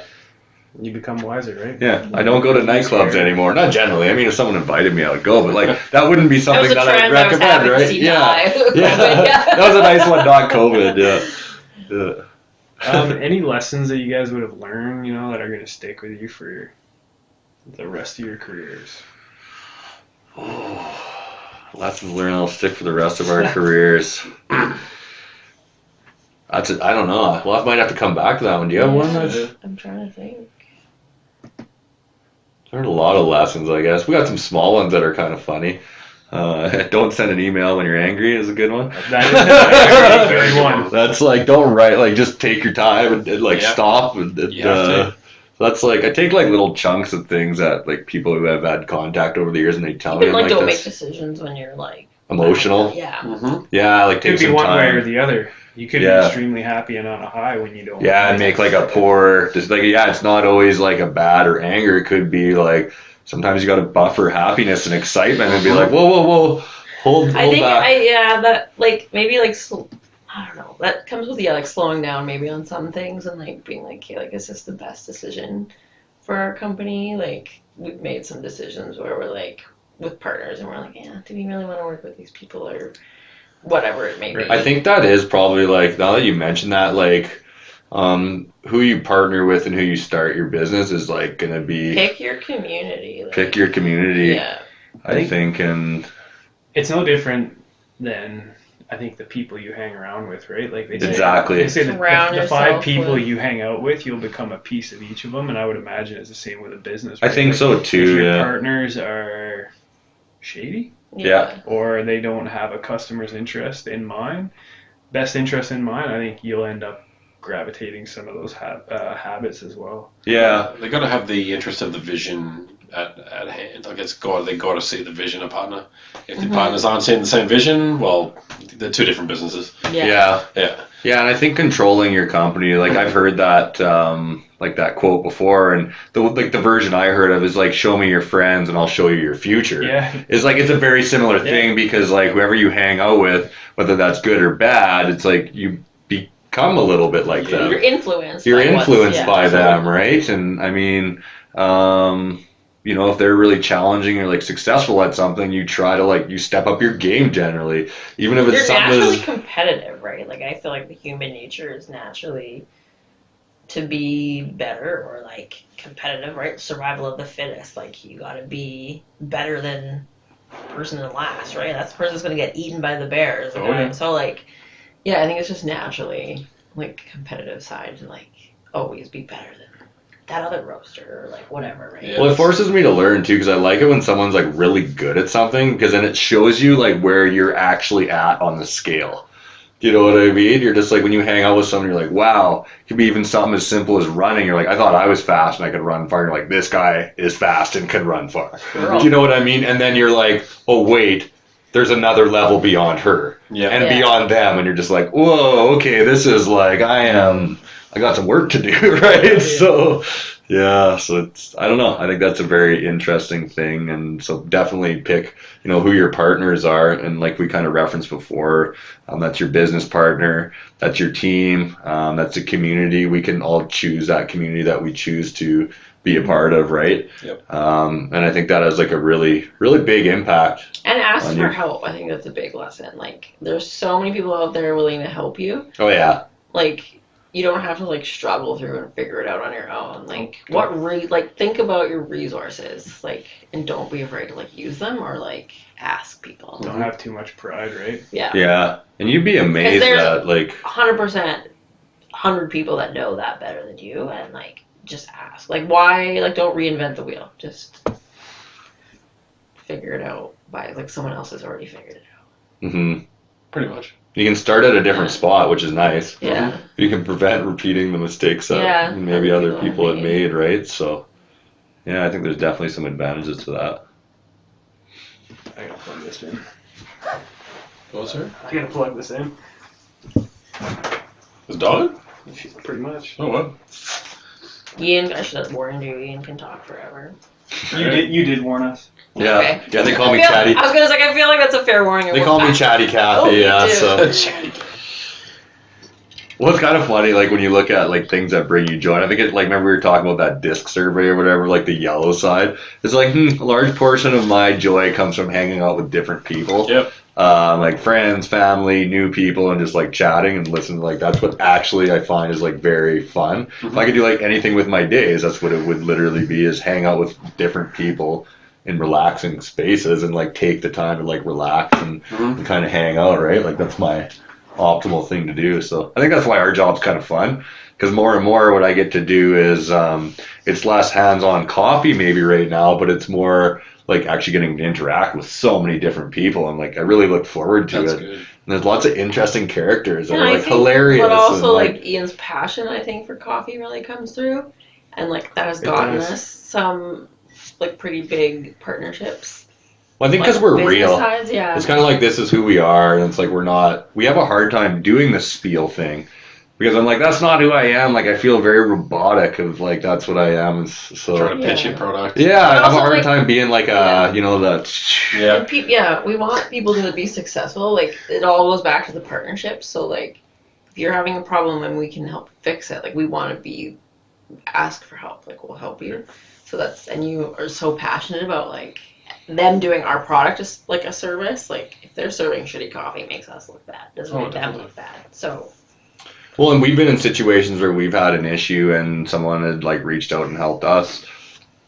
you become wiser, right? Yeah, I don't go to nightclubs anymore. Not generally. I mean, if someone invited me, I would go, but like that wouldn't be something that I would recommend, right? That was a nice one, not COVID. Yeah. Any lessons that you guys would have learned, that are going to stick with you for the rest of your careers? Lessons learned that'll stick for the rest of our careers. That's it. I don't know. Well, I might have to come back to that one. Do you have one? I'm trying to think. There's a lot of lessons, I guess. We got some small ones that are kind of funny. Don't send an email when you're angry is a good one. That is a very one. That's like, don't write, like, just take your time and like stop. That's like, I take like little chunks of things that like people who have had contact over the years and they tell me. Like, don't make decisions when you're like emotional. Yeah. Mm-hmm. Yeah, like take some time. Could be one way or the other. You could be extremely happy and on a high when you don't. Yeah, and make like a poor, just like, it's not always like a bad or anger. It could be like, sometimes you got to buffer happiness and excitement and be like, whoa, hold I think back. That like maybe like I don't know. That comes with like slowing down maybe on some things and like being like, okay, like is this the best decision for our company? Like we've made some decisions where we're like with partners and we're like, do we really want to work with these people or whatever it may be. I think that is probably like, now that you mention that, like who you partner with and who you start your business is like going to be Pick your community. Like, pick your community. Yeah. I think, and it's no different than I think the people you hang around with, right? Like they say, Exactly. They say Surround the 5 yourself people with- you hang out with, you'll become a piece of each of them, and I would imagine it's the same with a business. I Right? think Like, so if too. your Yeah. partners are shady, Yeah. or they don't have a customer's interest in mind, best interest in mind, I think you'll end up gravitating some of those habits as well. Yeah. They got to have the interest of the vision at hand. Like they got to see the vision of partner. If the partners aren't seeing the same vision, well, they're 2 different businesses. Yeah. Yeah. Yeah, and I think controlling your company, like I've heard that, like that quote before, and the version I heard of is like, "Show me your friends, and I'll show you your future." Yeah. It's like it's a very similar thing because like whoever you hang out with, whether that's good or bad, it's like you become a little bit like them. You're influenced. You're by what's- influenced yeah. by them, right? And I mean, you know, if they're really challenging or like successful at something, you try to like you step up your game generally, even if it's You're something. naturally competitive, right? Like I feel like the human nature is naturally to be better or like competitive, right? Survival of the fittest. Like you got to be better than the person in last, right? That's the person that's going to get eaten by the bears. Oh, yeah. So like, yeah, I think it's just naturally like competitive side to like always be better than that other roaster or like whatever, right? Yeah. Well, it forces me to learn too because I like it when someone's like really good at something because then it shows you like where you're actually at on the scale. You know what I mean? You're just like when you hang out with someone, you're like, wow, it could be even something as simple as running. You're like, I thought I was fast and I could run far. You're like, this guy is fast and can run far. Girl. Do you know what I mean? And then you're like, oh wait, there's another level beyond her Yeah. and Yeah. beyond them, and you're just like, whoa, okay, this is like I got some work to do, right? So. Yeah, so it's I don't know. I think that's a very interesting thing, and so definitely pick who your partners are, and like we kind of referenced before, that's your business partner, that's your team, that's a community. We can all choose that community that we choose to be a part of, right? Yep. And I think that has like a really really big impact. And ask on for you. help. I think that's a big lesson. Like there's so many people out there willing to help you. Oh yeah, Like you don't have to like struggle through and figure it out on your own. Like like think about your resources, like, and don't be afraid to like use them or like ask people. Don't have too much pride, right? yeah, and you'd be amazed there's- at like 100%, 100 people that know that better than you, and like just ask. Like why? Like don't reinvent the wheel. Just figure it out by like someone else has already figured it out. Pretty much. you can start at a different spot, which is nice. Yeah. You can prevent repeating the mistakes that maybe other people had made, right? So, yeah, I think there's definitely some advantages to that. I gotta plug this in. What's her? I gotta plug this in. His dog? Pretty much. Oh, what? Ian, I should have warned you. Ian can talk forever. You did warn us. Yeah, Okay. yeah. They call me I Chatty. was gonna say I feel like that's a fair warning. They call me Chatty Cathy. Oh, you Yeah. do. So, Chatty. well, it's kind of funny, like when you look at like things that bring you joy. I think it, like, remember we were talking about that disc survey or whatever, like the yellow side. It's like a large portion of my joy comes from hanging out with different people. Yep. Like friends, family, new people, and just like chatting and listening. Like that's what actually I find is like very fun. If I could do like anything with my days, that's what it would literally be: is hang out with different people in relaxing spaces and like take the time to like relax and kind of hang out. Right? Like that's my optimal thing to do. So I think that's why our job's kind of fun, because more and more what I get to do is it's less hands-on coffee maybe right now, but it's more like actually getting to interact with so many different people, and like I really look forward to That's it. good. And there's lots of interesting characters that And are I like think- hilarious. But also, and, like Ian's passion, I think, for coffee really comes through, and like that has It gotten does. us some like pretty big partnerships. well, I think because Like, we're business real. sides, yeah. It's kind of like this is who we are, and it's like we have a hard time doing the spiel thing. Because I'm like, that's not who I am. Like, I feel very robotic of like, that's what I am. So, Trying to pitch Yeah. your product. yeah, I have a also, hard like- time being like, Yeah. that. Yeah. And we want people to be successful. Like it all goes back to the partnership. So like, if you're having a problem and we can help fix it, like we want to be ask for help. Like we'll help you. So and you are so passionate about like them doing our product as like a service. Like if they're serving shitty coffee, it makes us look bad. Doesn't Oh, make them definitely. look bad. So Well, and we've been in situations where we've had an issue and someone had like reached out and helped us.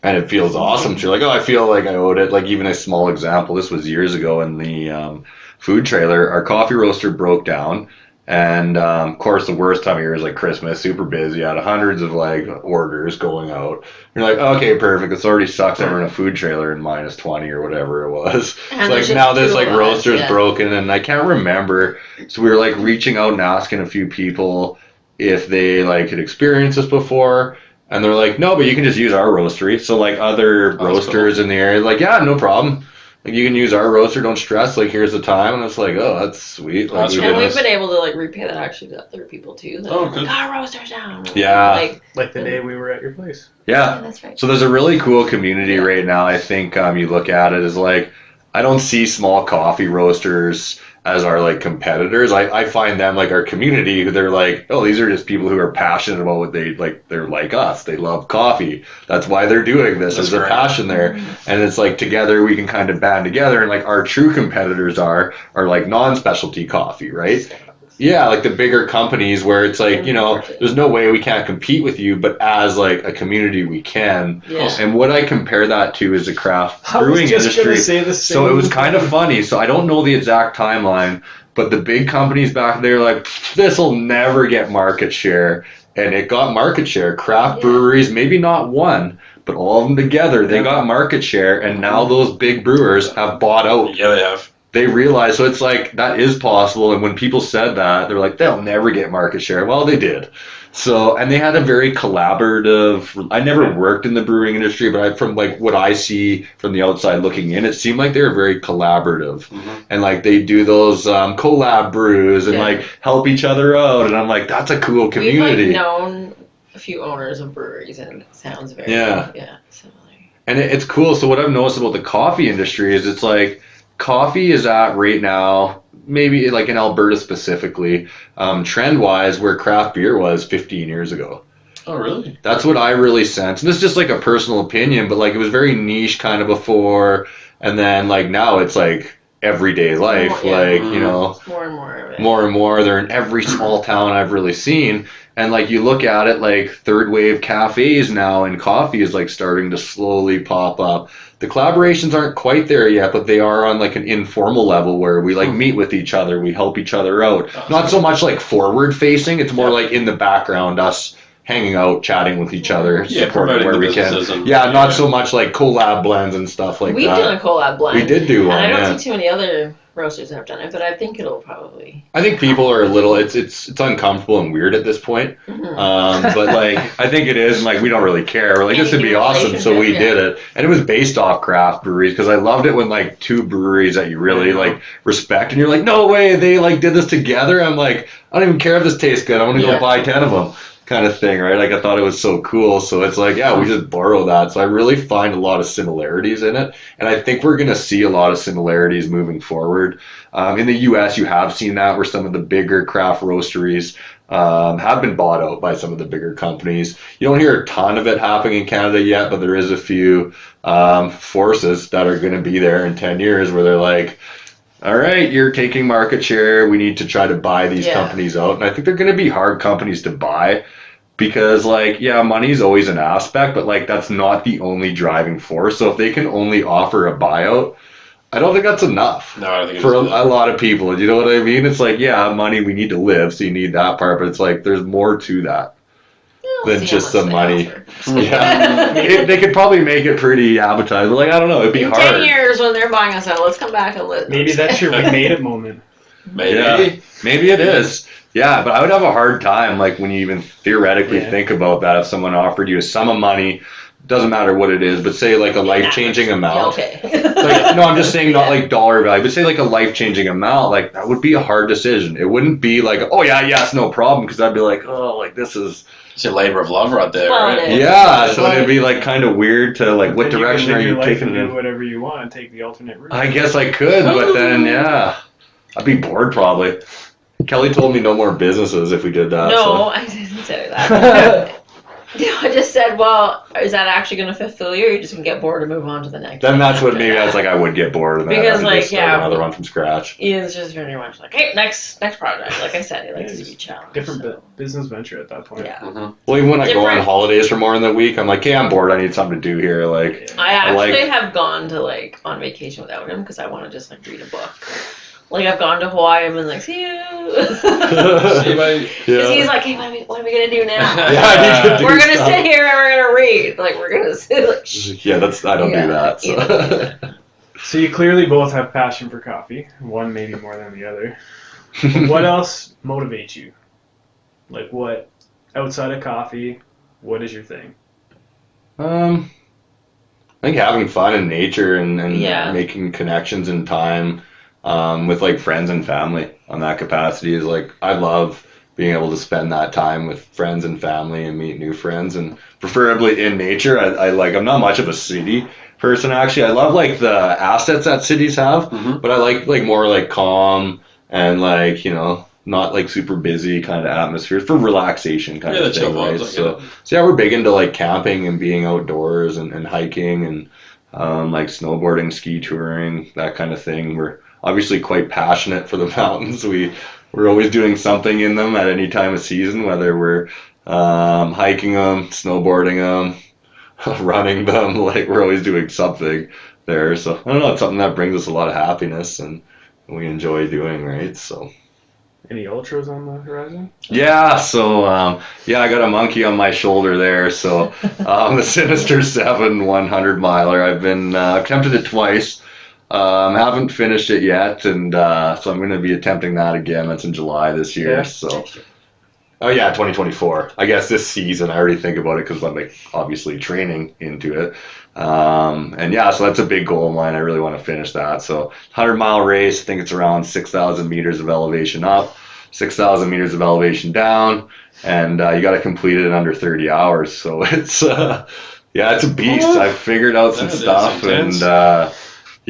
And it feels awesome. You're like, oh, I feel like I owed it. Like even a small example, this was years ago in the food trailer. Our coffee roaster broke down. And of course, the worst time of year is like Christmas, super busy. I had hundreds of like orders going out. You're like, okay, perfect. This already sucks. We're in a food trailer in -20 or whatever it was. And It's like now this like roaster's broken, and I can't remember. So we were like reaching out and asking a few people if they like had experienced this before. And they're like, no, but you can just use our roastery. So like other roasters in the area, like, yeah, no problem. Like you can use our roaster, don't stress. Like here's the time, and it's like, oh, that's sweet. Like, and we've been able to like repay that actually to other people too. Oh, good. Like, our roaster's down. Yeah. Like the day we were at your place. Yeah. That's right. So there's a really cool community right now. I think you look at it as like, I don't see small coffee roasters as our like competitors. I find them like our community who they're like, oh, these are just people who are passionate about what they like. They're like us. They love coffee. That's why they're doing this. There's a passion there. And it's like together we can kind of band together, and like our true competitors are like non-specialty coffee, right? Yeah, like the bigger companies where it's like, you know, there's no way we can't compete with you, but as like a community we can. Yeah. And what I compare that to is the craft brewing industry. So it was kind of funny. So I don't know the exact timeline, but the big companies back there like, this will never get market share. And it got market share. Craft breweries, maybe not one, but all of them together, they got market share. And now those big brewers have bought out. Yeah, they have. They realize, so it's like, that is possible. And when people said that, they're like, they'll never get market share. Well, they did. So, and they had a very collaborative, I never worked in the brewing industry, but from like what I see from the outside looking in, it seemed like they were very collaborative. And like they do those collab brews and like help each other out. And I'm like, that's a cool community. We've like known a few owners of breweries, and it sounds very similar. And it's cool. So what I've noticed about the coffee industry is it's like, coffee is at right now, maybe like in Alberta specifically, trend-wise, where craft beer was 15 years ago. Oh, really? That's what I really sense. And this is just like a personal opinion, but like it was very niche kind of before, and then like now it's like everyday life, you know. More and more of it. More and more. They're in every small town I've really seen. And like you look at it, like third wave cafes now, and coffee is like starting to slowly pop up. The collaborations aren't quite there yet, but they are on like an informal level where we like meet with each other, we help each other out. Not so much like forward facing, it's more like in the background, us hanging out, chatting with each other, supporting where we can. Not so much like collab blends and stuff like We've that. done a collab blend. We did do one. And I don't see too many other roasters that have done it, but I think it'll probably. I think people are a little. It's uncomfortable and weird at this point. But like I think it is, and like we don't really care. We're like, this would be awesome, so we did it, and it was based off craft breweries because I loved it when like two breweries that you really like respect, and you're like, no way, they like did this together. I'm like, I don't even care if this tastes good. I'm gonna go buy 10 of them. Kind of thing, right? Like I thought it was so cool. So it's like, yeah, we just borrow that. So I really find a lot of similarities in it. And I think we're going to see a lot of similarities moving forward. In the US, you have seen that where some of the bigger craft roasteries have been bought out by some of the bigger companies. You don't hear a ton of it happening in Canada yet, but there is a few forces that are going to be there in 10 years where they're like, all right, you're taking market share. We need to try to buy these companies out. And I think they're going to be hard companies to buy because, like, yeah, money is always an aspect, but, like, that's not the only driving force. So if they can only offer a buyout, I don't think that's enough for a lot of people. You know what I mean? It's like, yeah, money, we need to live, so you need that part. But it's like there's more to that than just the money. Yeah, they could probably make it pretty appetizing. Like, I don't know, it'd be hard. 10 years when they're buying us out, let's come back and let. Maybe that's your we made it moment. Maybe it is. Yeah, but I would have a hard time, like, when you even theoretically think about that. If someone offered you a sum of money, doesn't matter what it is, but say like a life-changing amount. Like, no, I'm just saying not like dollar value, but say like a life-changing amount. Like that would be a hard decision. It wouldn't be like, oh yeah, yes, no problem, because I'd be like, oh, like this is. It's a labor of love right there, right? Yeah, so it'd be like kind of weird to like, what direction are you taking? Do whatever you want and take the alternate route. I guess I could, but then I'd be bored probably. Kelly told me no more businesses if we did that. No, so. I didn't say that. I just said, well, is that actually going to fulfill you, or are you just going to get bored and move on to the next Then one that's what after maybe that? I was like, I would get bored and then Because, I'd like, just start yeah, another one from scratch. Ian's just very much like, hey, next project. Like I said, he likes to be challenged. Different so. business venture at that point. Yeah. Mm-hmm. Well, even when I go on Different. holidays for more than a week, I'm like, hey, I'm bored. I need something to do here. Like, Yeah. I actually like- have gone to like on vacation without him because I want to just like read a book. Like I've gone to Hawaii and been like, see you. See, mate. Because he's like, hey, what are we gonna do now? Yeah, I need to do We're gonna stuff. sit here and we're gonna read. Like we're gonna sit like. Shh. Yeah, I don't Yeah, do that. you don't do So. So you clearly both have passion for coffee. One maybe more than the other. What else motivates you? Like what outside of coffee? What is your thing? I think having fun in nature and Yeah. making connections in time with like friends and family on that capacity is like I love being able to spend that time with friends and family and meet new friends and preferably in nature. I like I'm not much of a city person actually. I love like the assets that cities have, Mhm. but I like more like calm and like not like super busy kind of atmosphere for relaxation kind Yeah, of the chill thing, right? vibes, I get So it. yeah, we're big into like camping and being outdoors and hiking and like snowboarding, ski touring, that kind of thing. We're obviously quite passionate for the mountains. We're always doing something in them at any time of season, whether we're hiking them, snowboarding them, running them. Like we're always doing something there. So I don't know, it's something that brings us a lot of happiness and we enjoy doing, right? So. Any ultras on the horizon? Yeah, so I got a monkey on my shoulder there. So the Sinister 7 100 miler. I've attempted it twice. Haven't finished it yet, and so I'm going to be attempting that again. That's in July this year. Yeah. So, 2024. I guess this season. I already think about it because I'm like obviously training into it. And yeah, so that's a big goal of mine. I really want to finish that. So 100-mile race. I think it's around 6,000 meters of elevation up, 6,000 meters of elevation down, and you got to complete it in under 30 hours. So it's it's a beast. I've figured out some That is stuff, intense. and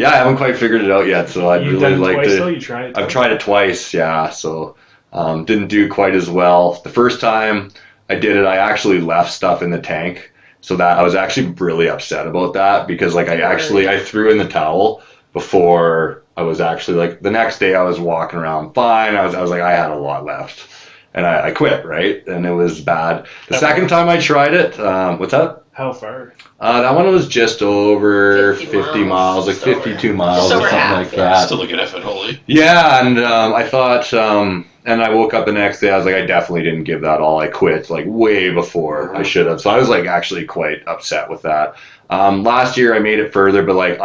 I haven't quite figured it out yet. So I'd You've really done it like twice, to. though? You tried it I've twice? tried it twice. Yeah, so didn't do quite as well. The first time I did it, I actually left stuff in the tank. So that I was actually really upset about that because like I threw in the towel before I was actually like the next day I was walking around fine. I was like I had a lot left and I quit, right? And it was bad. The second time I tried it, what's that? How far? That one was just over 50 miles, like Just over. 52 miles Just or over something half, like yeah. that. Still a good effort, Holly. Yeah, and I thought, and I woke up the next day, I was like, I definitely didn't give that all. I quit like way before I should have. So I was like actually quite upset with that. Last year I made it further, but like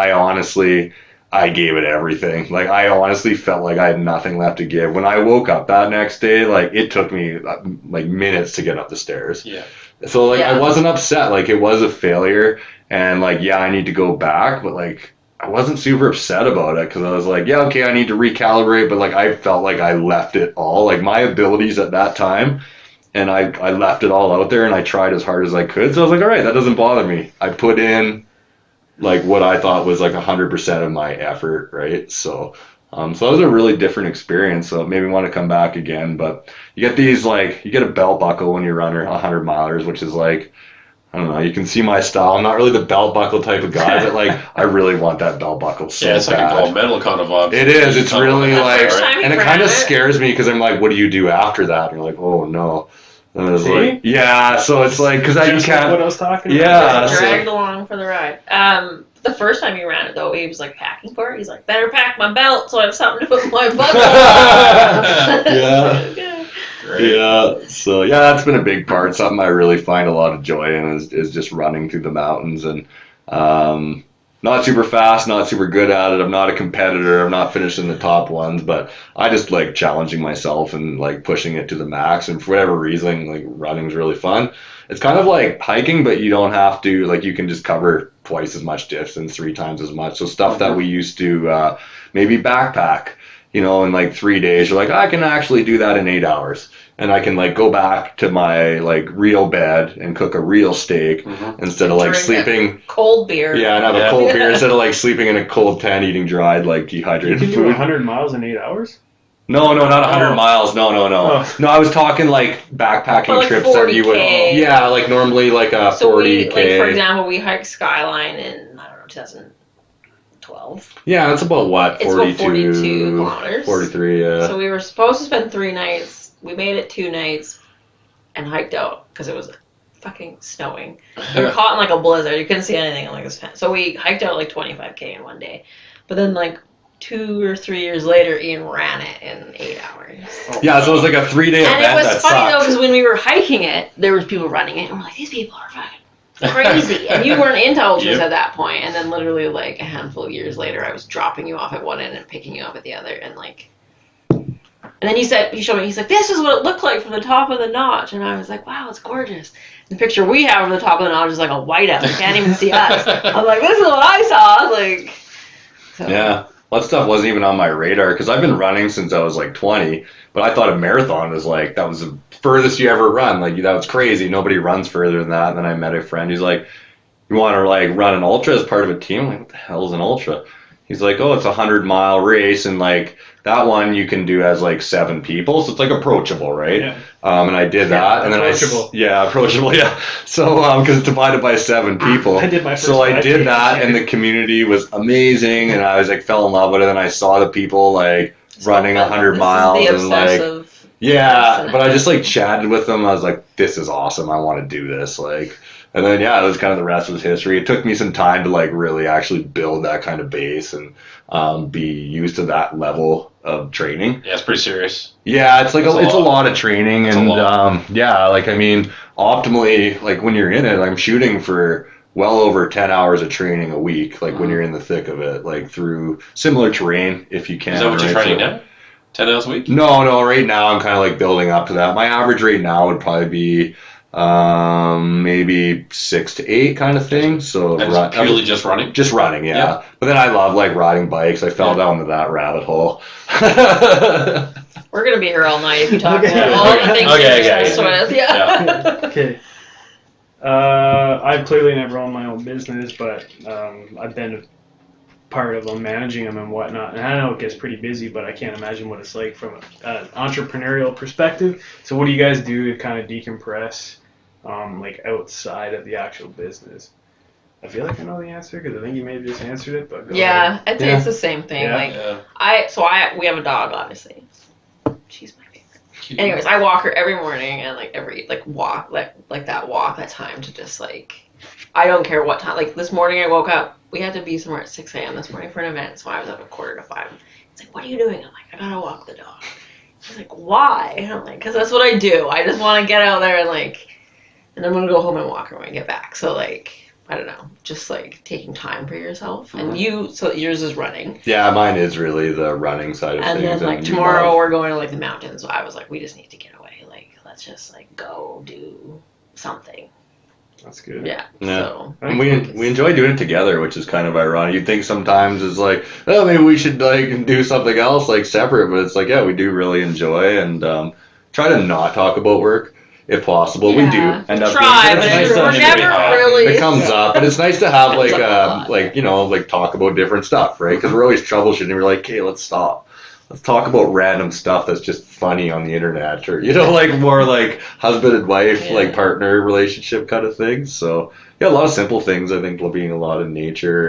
I gave it everything. Like I honestly felt like I had nothing left to give. When I woke up that next day, like it took me like minutes to get up the stairs. Yeah. So like Yeah. I wasn't upset. Like it was a failure, and like I need to go back, but like I wasn't super upset about it because I was like, yeah, okay, I need to recalibrate, but like I felt like I left it all, like my abilities at that time, and I left it all out there, and I tried as hard as I could. So I was like, all right, that doesn't bother me. I put in like what I thought was like 100% of my effort, right? So so that was a really different experience. So it made me want to come back again. But you get these like you get a belt buckle when you run 100 milers, which is like I don't know. You can see my style. I'm not really the belt buckle type of guy, but like I really want that belt buckle so Yeah, it's like bad. a gold medal kind of vibe. It is. It's Kind of really that, like, First time and it you kind of ran it? scares me because I'm like, what do you do after that? And you're like, oh no. And I was See? like, yeah. So it's like because you Just like can't. what I was talking Yeah, about. so- Dragged along for the ride. The first time he ran it though, he was like packing for it. He's like, better pack my belt so I have something to put in my buckle. Yeah. Great. Yeah, so yeah, that's been a big part. Something I really find a lot of joy in is just running through the mountains and not super fast, not super good at it. I'm not a competitor. I'm not finishing the top ones, but I just like challenging myself and like pushing it to the max. And for whatever reason, like running's really fun. It's kind of like hiking, but you don't have to like you can just cover twice as much distance, 3 times as much. So stuff that we used to maybe backpack, in like 3 days, you're like, I can actually do that in 8 hours. And I can like go back to my like real bed and cook a real steak instead of like Drink sleeping. cold beer. Yeah, and have Yeah. a cold beer instead of like sleeping in a cold tent eating dried like You dehydrated can do food. 100 miles in 8 hours? No, not 100 miles. No. Oh. No, I was talking like backpacking But, like, trips that you would. 40K. Yeah, like normally like a So 40K. we, like, for example, we hiked Skyline in, I don't know, 2012. Yeah, that's about what? It's 42, about 42 kilometers. 43, yeah. So we were supposed to spend 3 nights. We made it 2 nights and hiked out because it was fucking snowing. We were caught in like a blizzard. You couldn't see anything in like this. So we hiked out like 25K in one day. But then like 2 or 3 years later, Ian ran it in 8 hours. Yeah, so it was like a 3-day event. And it was that funny sucked. though because when we were hiking it, there was people running it, and we're like, these people are fucking crazy. And you weren't into ultras Yep. at that point. And then literally like a handful of years later, I was dropping you off at one end and picking you up at the other, and like. And then he showed me, he's like, this is what it looked like from the top of the notch. And I was like, wow, it's gorgeous. The picture we have from the top of the notch is like a whiteout. You can't even see us. I'm like, this is what I saw. Like, so. Yeah, that stuff wasn't even on my radar because I've been running since I was like 20, but I thought a marathon was like, that was the furthest you ever run. Like, that was crazy. Nobody runs further than that. And then I met a friend who's like, you want to like run an ultra as part of a team? I'm like, what the hell is an ultra? He's like, oh, it's a 100-mile race, and like that one you can do as like 7 people, so it's like approachable, right? Yeah. And I did that, and then approachable. approachable, yeah. So because it's divided by 7 people, I did my first so I 5K. did that, and the community was amazing, and I was like fell in love with it, and I saw the people like running 100 miles, This is the and like obsessive. yeah, but I just like chatted with them. I was like, this is awesome. I want to do this. Like, and then, yeah, it was kind of the rest was history. It took me some time to like really actually build that kind of base and be used to that level of training. Yeah, it's pretty serious. Yeah, it's like it's a lot of training. It's a And lot. yeah, like, I mean, optimally, like when you're in it, I'm shooting for well over 10 hours of training a week, like when you're in the thick of it, like through similar terrain if you can. Is that what you're right? training So- now? 10 hours a week? No, right now I'm kind of like building up to that. My average rate now would probably be maybe 6 to 8 kind of thing. So And it's purely just running? just running, yeah. Yeah. But then I love like riding bikes. I fell down to that rabbit hole. We're going to be here all night if you talk Okay. about all the things Okay, you're okay. obsessed with. Yeah. Okay. I've clearly never owned my own business, but I've been a part of them, managing them and whatnot. And I know it gets pretty busy, but I can't imagine what it's like from an entrepreneurial perspective. So what do you guys do to kind of decompress, like outside of the actual business? I feel like I know the answer because I think you may have just answered it, but go Yeah, ahead. I'd say it's the same thing. Yeah. Like Yeah. we have a dog, obviously. She's my favorite. Anyways, I walk her every morning, and like every walk, like that time to just like, I don't care what time. Like this morning, I woke up. We had to be somewhere at 6 a.m. this morning for an event, so I was up at 4:45. He's like, "What are you doing?" I'm like, "I gotta walk the dog." He's like, "Why?" And I'm like, "Because that's what I do. I just want to get out there and like, and I'm gonna go home and walk her when I get back." So like, I don't know, just like taking time for yourself. And so yours is running. Yeah, mine is really the running side of And things. then like you tomorrow love- we're going to like the mountains. So I was like, we just need to get away. Like let's just like go do something. That's good. Yeah. Yeah. So And we enjoy doing it together, which is kind of ironic. You'd think sometimes it's like, oh, maybe we should like do something else like separate, but it's like, yeah, we do really enjoy and try to not talk about work if possible. We do Yeah. end up Try, doing but it. it's It's nice we're to- never really. it comes up, and it's nice to have Comes like up a lot. like you know like talk about different stuff, right? Because we're always troubleshooting. We're like, okay, let's stop. Let's talk about random stuff that's just funny on the internet, or like more like husband and wife, Yeah. like partner relationship kind of things. So yeah, a lot of simple things. I think being a lot in nature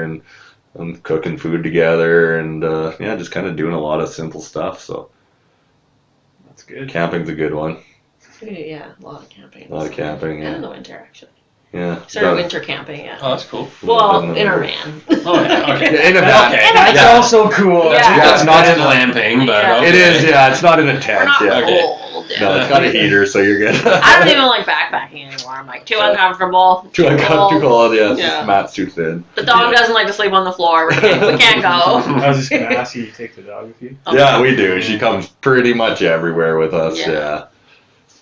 and cooking food together, and yeah, just kind of doing a lot of simple stuff. So That's good. camping's a good one. Yeah, a lot of camping. A lot of camping, And yeah, in the winter actually. yeah. Started winter camping. Yeah. Oh, that's cool. Well, in our van. Oh, yeah, okay. Yeah, in a van. Okay. That's Yeah. also cool. Yeah. Yeah, it's not in glamping, but Yeah. okay. It is, yeah. It's not in a We're tent. not Yeah. Okay. cold. No, it's got a heater, so you're good. I don't even like backpacking anymore. I'm like too uncomfortable. Too cold, yeah. Yeah. Matt's too thin. The dog doesn't like to sleep on the floor. We can't go. I was just gonna ask you to take the dog with you. Okay. Yeah, we do. She comes pretty much everywhere with us. Yeah. Yeah.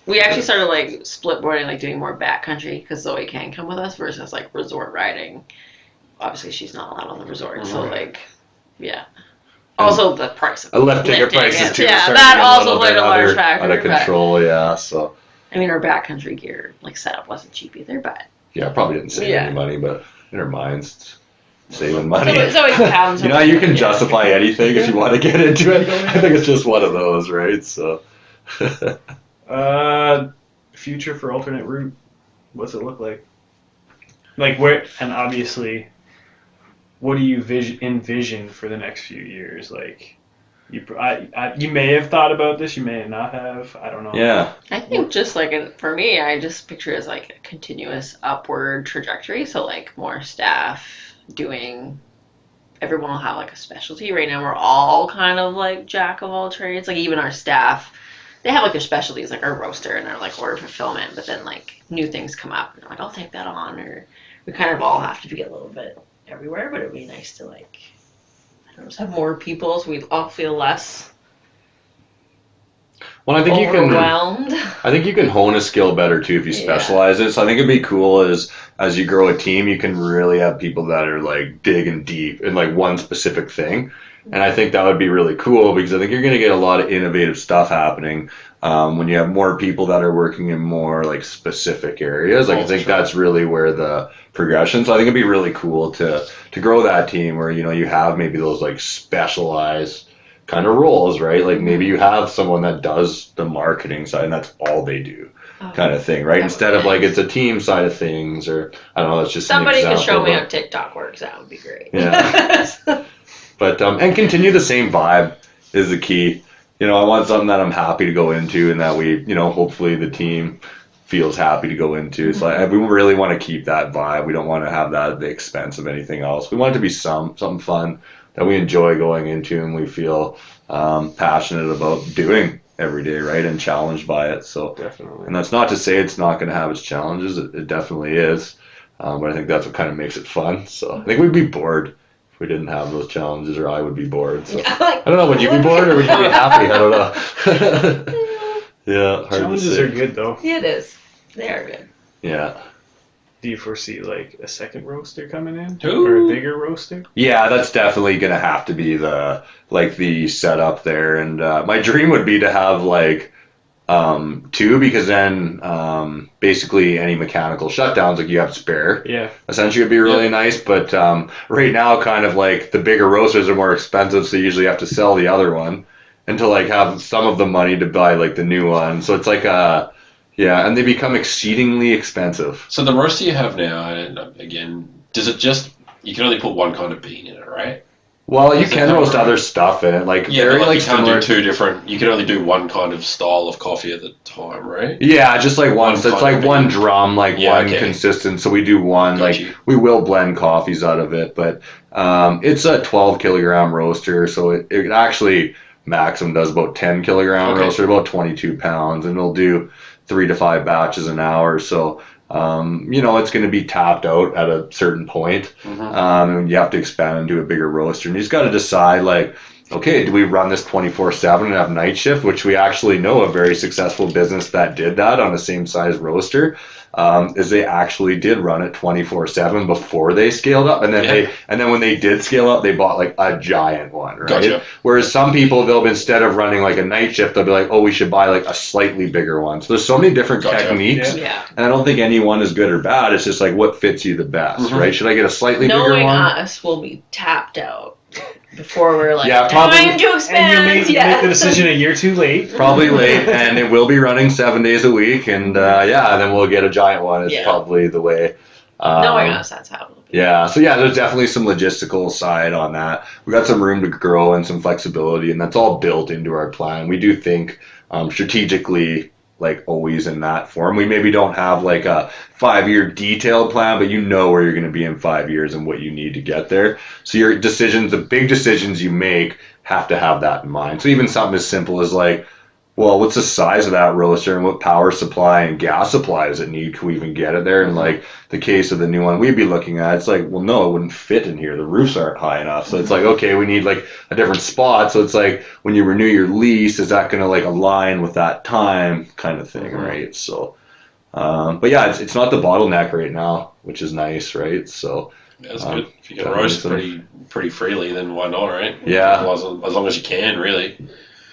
We actually started like split boarding, like doing more backcountry because Zoe can come with us versus like resort riding. Obviously, she's not allowed on the resort, so like, yeah. Also, the price of I left ticket lifting prices it. too. Yeah, starting that to get a also little played bit a large under- factor. Out of but- control, yeah. So I mean, our backcountry gear like setup wasn't cheap either, but yeah, probably didn't save Yeah. any money, but in her minds, saving money. So it's always pounds. You know, you can justify anything if you want to get into it. I think it's just one of those, right? So, future for alternate route. What's it look like? Like where, and obviously, what do you envision for the next few years? Like, you may have thought about this, you may not have. I don't know. yeah. I think just like for me, I just picture it as like a continuous upward trajectory. So like more staff doing. Everyone will have like a specialty. Right now, we're all kind of like jack of all trades. Like even our staff, they have like their specialties, like our roaster and our like order fulfillment. But then like new things come up, and they're like, I'll take that on. Or we kind of all have to be a little bit everywhere. But it'd be nice to like, I don't know, just have more people so we all feel less Well, I think overwhelmed. I think you can hone a skill better too if you specialize it. So I think it'd be cool as you grow a team, you can really have people that are like digging deep in like one specific thing. And I think that would be really cool because I think you're going to get a lot of innovative stuff happening when you have more people that are working in more like specific areas. Like I think that's really where the progression. So I think it'd be really cool to grow that team where, you know, you have maybe those like specialized kind of roles, right? Like maybe you have someone that does the marketing side and that's all they do, kind of thing, right? Instead of like it's a team side of things, or I don't know, it's just somebody an could show me but, how TikTok works. That would be great. Yeah. But and continue the same vibe is the key. You know, I want something that I'm happy to go into and that we, you know, hopefully the team feels happy to go into. So we really want to keep that vibe. We don't want to have that at the expense of anything else. We want it to be something fun that we enjoy going into and we feel passionate about doing every day, right? And challenged by it. So Definitely. And that's not to say it's not going to have its challenges. It definitely is. But I think that's what kind of makes it fun. So I think we'd be bored if we didn't have those challenges, or I would be bored. So I don't know. Would you be bored or would you be happy? I don't know. Yeah. Hard Challenges are good though. Yeah, it is. They are good. Yeah. Do you foresee like a second roaster coming in, Ooh. or a bigger roaster? Yeah, that's definitely gonna have to be the setup there, and my dream would be to have like two, because then basically any mechanical shutdowns, like you have spare. Yeah. Essentially, it'd be really nice, but right now, kind of like the bigger roasters are more expensive, so you usually have to sell the other one, and to like have some of the money to buy like the new one. So it's like yeah, and they become exceedingly expensive. So the roaster you have now, and again, does it just, you can only put one kind of bean in it, right? Well, you can roast other stuff in it, like Yeah, very but like you can't similar. do two different, you can only do one kind of style of coffee at the time, right? Yeah, just like one. So it's kind like of one bean. drum, like Yeah, one okay. consistent. So we do one. Got Like you. we will blend coffees out of it, but it's a 12 kilogram roaster, so it actually maximum does about 10 kilogram Okay. roaster, about 22 pounds, and it'll do 3 to 5 batches an hour. So you know, it's going to be tapped out at a certain point, and you have to expand into a bigger roaster, and you just got to decide like, okay, do we run this 24/7 and have night shift, which we actually know a very successful business that did that on the same size roaster, is they actually did run it 24/7 before they scaled up, and then when they did scale up, they bought like a giant one, right? Gotcha. Whereas some people, they'll instead of running like a night shift, they'll be like, oh, we should buy like a slightly bigger one. So there's so many different Gotcha. techniques, Yeah. and I don't think any one is good or bad. It's just like what fits you the best, right? Should I get a slightly bigger Knowing one? us, will be tapped out before we're like, Yeah, probably. time to expand. And you make the decision a year too late. Probably late, and it will be running 7 days a week, and then we'll get a giant one. It's Yeah. probably the way. Knowing us, that's how it will be. Yeah, so yeah, there's definitely some logistical side on that. We got some room to grow and some flexibility, and that's all built into our plan. We do think strategically, like always in that form. We maybe don't have like a 5-year detailed plan, but you know where you're going to be in 5 years and what you need to get there. So your decisions, the big decisions you make, have to have that in mind. So even something as simple as like, well, what's the size of that roaster and what power supply and gas supply does it need? Can we even get it there? And like the case of the new one we'd be looking at, it's like, well, no, it wouldn't fit in here. The roofs aren't high enough. So it's like, okay, we need like a different spot. So it's like when you renew your lease, is that going to like align with that time kind of thing, right? So, but yeah, it's not the bottleneck right now, which is nice, right? So. That's good. If you can roast pretty freely, then why not, right? Yeah. As long as you can, really.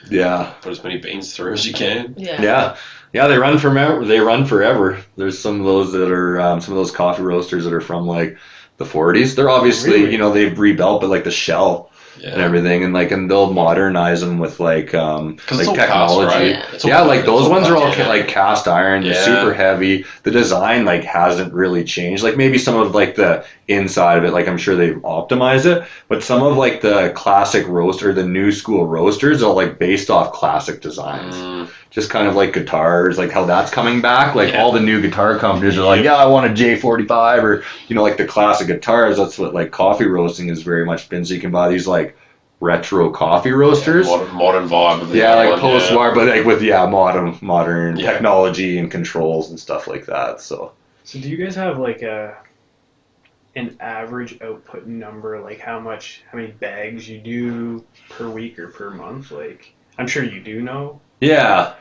Yeah. Put as many beans through as you can. Yeah. Yeah, they run forever. There's some of those that are some of those coffee roasters that are from like the 40s. They're obviously, Really? they've rebuilt, but like the shell and everything, and they'll modernize them with like it's all technology. cast, right? Yeah. It's all Like those it's ones are all cast, like cast iron, they're Yeah. super heavy. The design like hasn't really changed. Like maybe some of like the inside of it, like I'm sure they've optimized it, but some of like the classic roaster, the new school roasters are like based off classic designs. Just kind of like guitars, like how that's coming back. Like all the new guitar companies are like, I want a J45 or like the classic guitars. That's what like coffee roasting has very much been. So you can buy these like retro coffee roasters. Modern vibe of the like post-war, but like with modern technology and controls and stuff like that. So do you guys have like an average output number, like how many bags you do per week or per month? Like I'm sure you do know. Yeah.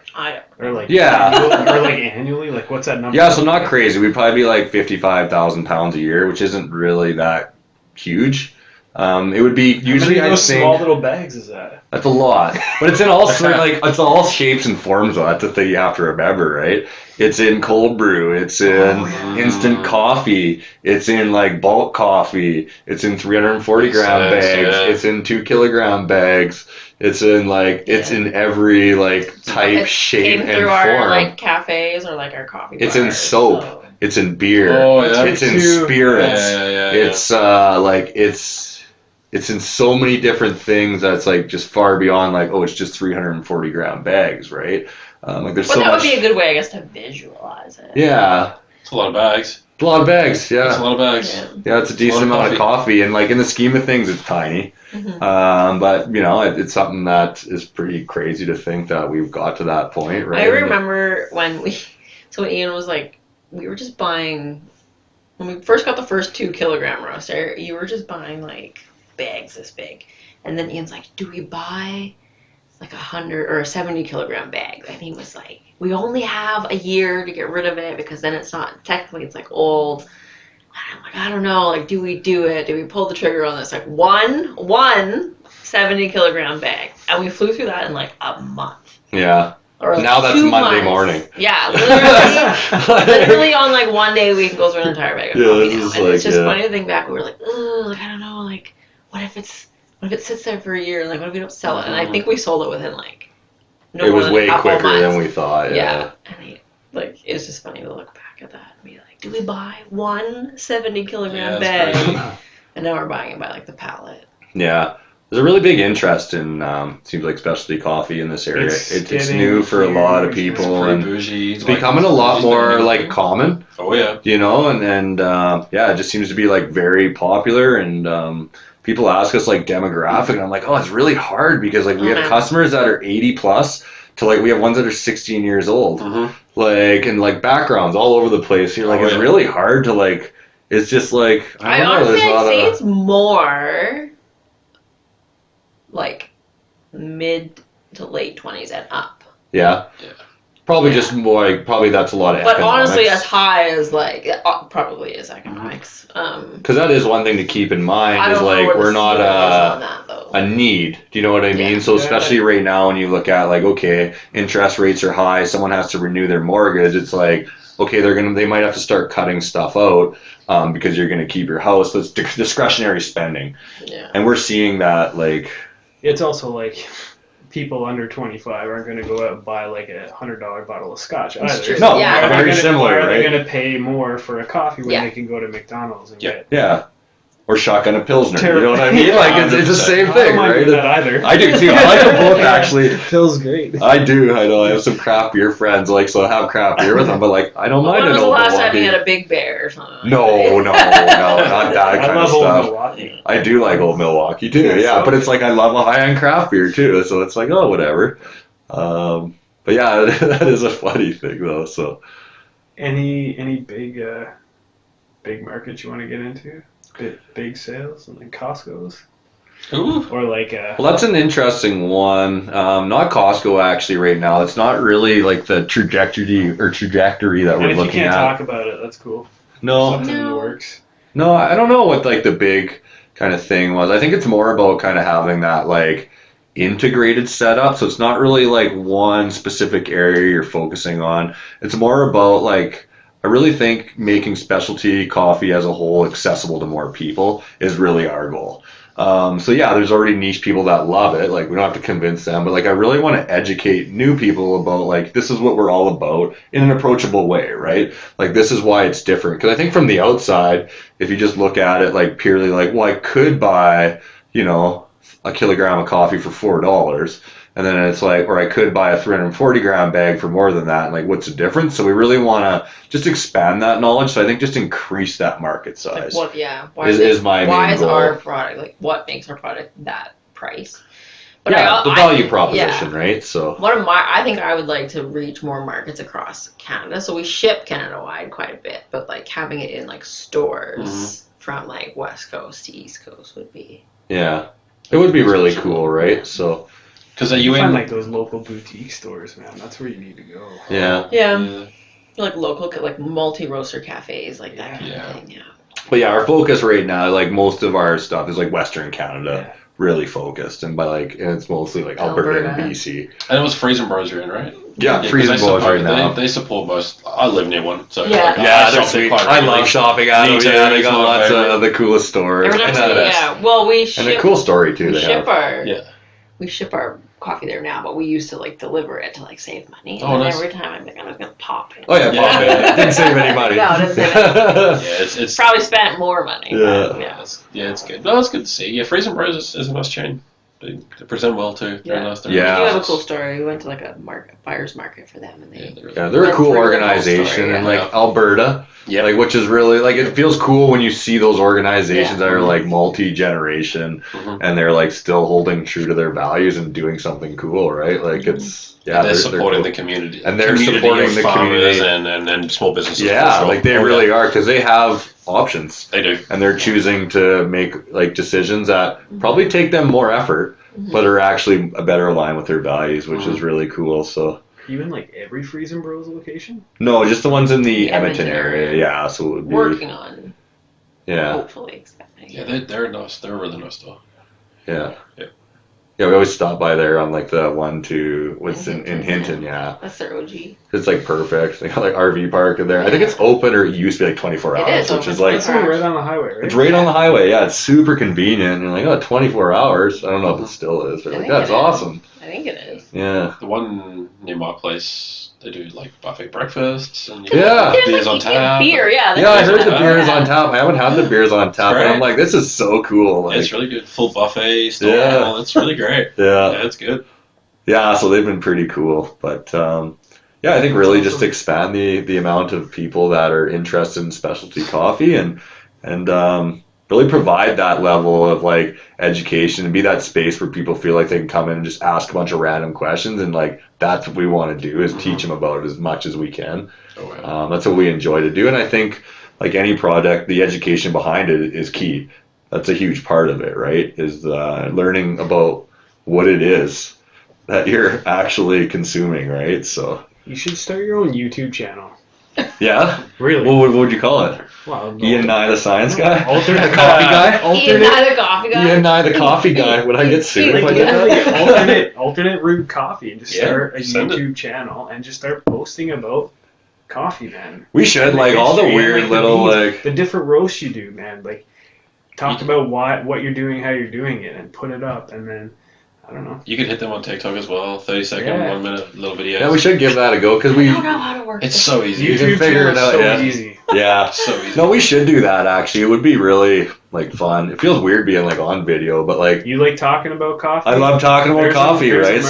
Or like annually, like what's that number? Yeah, so not crazy. We'd probably be like 55,000 pounds a year, which isn't really that huge. It would be usually, I think small little bags is that? That's a lot, but it's in all it's all shapes and forms. Though that's the thing you have to remember, right? It's in cold brew, it's in instant coffee, it's in like bulk coffee, it's in 340 gram bags, it's in 2 kilogram bags, it's in it's in every like type, shape, and form. Our like cafes or like our coffee bars. It's in soap. So. It's in beer. It's in spirits. It's in so many different things that's like just far beyond like, it's just 340 gram bags, right? There's so much. That would be a good way, I guess, to visualize it. Yeah. It's a lot of bags. It's a lot of bags, yeah. It's a lot of bags. Yeah, it's a decent amount of coffee, and like in the scheme of things, it's tiny. Mm-hmm. But it's something that is pretty crazy to think that we've got to that point, right? I remember when Ian was like, we were just buying, when we first got the first 2 kilogram roaster, you were just buying like bags this big. And then Ian's like, do we buy like 100 or a 70 kilogram bag? And he was like, we only have a year to get rid of it because then it's like old. And I'm like, I don't know, like, do we do it? Do we pull the trigger on this? Like one 70 kilogram bag. And we flew through that in like a month. Yeah. Or like now that's 2 Monday months. morning. Yeah, literally on like one day we can go through an entire bag of coffee now. And it's just funny to think back. We were like, like I don't know, like what if it sits there for a year? And like what if we don't sell it? And I think we sold it within like it was way quicker than we thought. Yeah. And it's just funny to look back at that and be like, do we buy one 70 kilogram bag? And now we're buying it by like the pallet. Yeah. There's a really big interest in seems like specialty coffee in this area. It's new for a lot of people, and it's becoming a lot more like common. Oh yeah. And it just seems to be like very popular, and people ask us like demographic, and I'm like, it's really hard because like we have customers that are 80 plus to like we have ones that are 16 years old, and like backgrounds all over the place. You're like, it's really hard to like. It's just like I don't know. Honestly, I'd say it's more like mid to late 20s and up. Yeah. Probably just more like, probably that's a lot of but economics. Honestly, as high as like it probably is economics. Because that is one thing to keep in mind is like we're not a need. Do you know what I mean? So especially right now when you look at like, okay, interest rates are high, someone has to renew their mortgage. It's like, okay, they might have to start cutting stuff out because you're gonna keep your house. So it's discretionary spending. Yeah. And we're seeing that like. It's also like people under 25 aren't going to go out and buy like $100 bottle of scotch either. No, very similar, right? They're going to pay more for a coffee when they can go to McDonald's and get. Yeah. Or shotgun a Pilsner. You know what I mean? Like it's the same thing, right? I don't mind that either. I do too. I like them both actually. Feels great. I do. I know. I have some craft beer friends, like so I have craft beer with them, but like I don't mind an old Milwaukee. When was the last time you had a Big Bear or something? No, not that kind of stuff. Milwaukee. I do like old Milwaukee too. Yeah, but it's like I love a high-end craft beer too, so it's like whatever. But yeah, that is a funny thing though. So, any big markets you want to get into? Big sales and like Costco's. Ooh. Or like well, that's an interesting one. Not Costco actually right now. It's not really like the trajectory that we're looking at. If you can't talk about it, that's cool. No. Something in the works. No, I don't know what like the big kind of thing was. I think it's more about kind of having that like integrated setup. So it's not really like one specific area you're focusing on. It's more about like I really think making specialty coffee as a whole accessible to more people is really our goal. So yeah, there's already niche people that love it. Like we don't have to convince them, but like I really want to educate new people about like this is what we're all about in an approachable way, right? Like this is why it's different. Because I think from the outside, if you just look at it like purely like, well, I could buy, a kilogram of coffee for $4. And then it's like, or I could buy a 340 gram bag for more than that. And like, what's the difference? So we really want to just expand that knowledge. So I think just increase that market size. Like what? Yeah. Why is my main why is goal. our product like what makes our product that price? But the value proposition, right? So I think I would like to reach more markets across Canada. So we ship Canada wide quite a bit, but like having it in like stores from like West Coast to East Coast would be. Yeah, it would be really cool, right? So. Because are you find in like those local boutique stores, man? That's where you need to go. Yeah. Like local, like multi-roaster cafes, like that kind of thing. Yeah. But yeah, our focus right now, like most of our stuff is like Western Canada, really focused, and and it's mostly like Alberta and BC. And it was Freezing Bros you're in, right? Yeah, Freezing Bros right now. They support most. I live near one, so they're sweet. I love shopping at them. Yeah, they got lots of the coolest stores. Well, we ship. And a cool story too. We ship our coffee there now, but we used to like deliver it to like save money. And nice. Every time I'm like, I'm gonna pop it. Oh yeah, pop it. It didn't save any money. No, it didn't save any money. It's probably spent more money. Yeah. It's good. No, it's good to see. Yeah, Freezing Bros is a nice chain. They present well too. They're nice. We do have a cool story. We went to like a buyer's market for them, and they're a cool organization in like Alberta. Yeah, like which is really like it feels cool when you see those organizations that are like multi-generation and they're like still holding true to their values and doing something cool, right? Like it's they're supporting the community and they're supporting the community and small businesses. Yeah, like they really are because they have options. They do, and they're choosing to make like decisions that probably take them more effort, but are actually a better aligned with their values, which is really cool. So. Are you in like every Freezing Bros location? No, just the ones in the Edmonton area. Yeah, so it would be working on. Yeah. Hopefully expanding. Yeah, they're nice. They're a really nice store. Yeah. Yeah, we always stop by there on like the one to in Hinton. Yeah. That's their OG. It's like perfect. They got like RV park in there. I think it's open or it used to be like 24 hours, which is like it's right on the highway, right? It's right on the highway. Yeah, it's super convenient. And you're like, 24 hours. I don't know if it still is, but like that's awesome. I think it is. Yeah. The one near my place, they do like buffet breakfasts and beers on tap. Beer, I heard the beers on tap. I haven't had the beers on tap, but I'm like, this is so cool. Like, it's really good. Full buffet style. It's really great. Yeah, it's good. Yeah, so they've been pretty cool, but I think really just expand the amount of people that are interested in specialty coffee and really provide that level of like education and be that space where people feel like they can come in and just ask a bunch of random questions and like that's what we want to do is teach them about it as much as we can. That's what we enjoy to do, and I think like any product, the education behind it is key. That's a huge part of it, right? Is learning about what it is that you're actually consuming, right? So you should start your own YouTube channel. Yeah? Really? What would you call it? Well, Ian Nye the science guy? Alternate coffee guy? Ian Nye the coffee guy? Ian Nye the coffee guy. Would I get sued if I did that? Alternate route coffee and just start a YouTube channel and just start posting about coffee, man. We should, like all the weird little like the different roasts you do, man. Like talk about what you're doing, how you're doing it, and put it up, and then I don't know. You could hit them on TikTok as well. 30-second, 1 minute little videos. Yeah, we should give that a go because we. I don't know how to work. It's so easy. You can figure it out. So easy. Yeah, so easy. No, we should do that. Actually, it would be really like fun. It feels weird being like on video, but like you like talking about coffee. I love talking about coffee, right?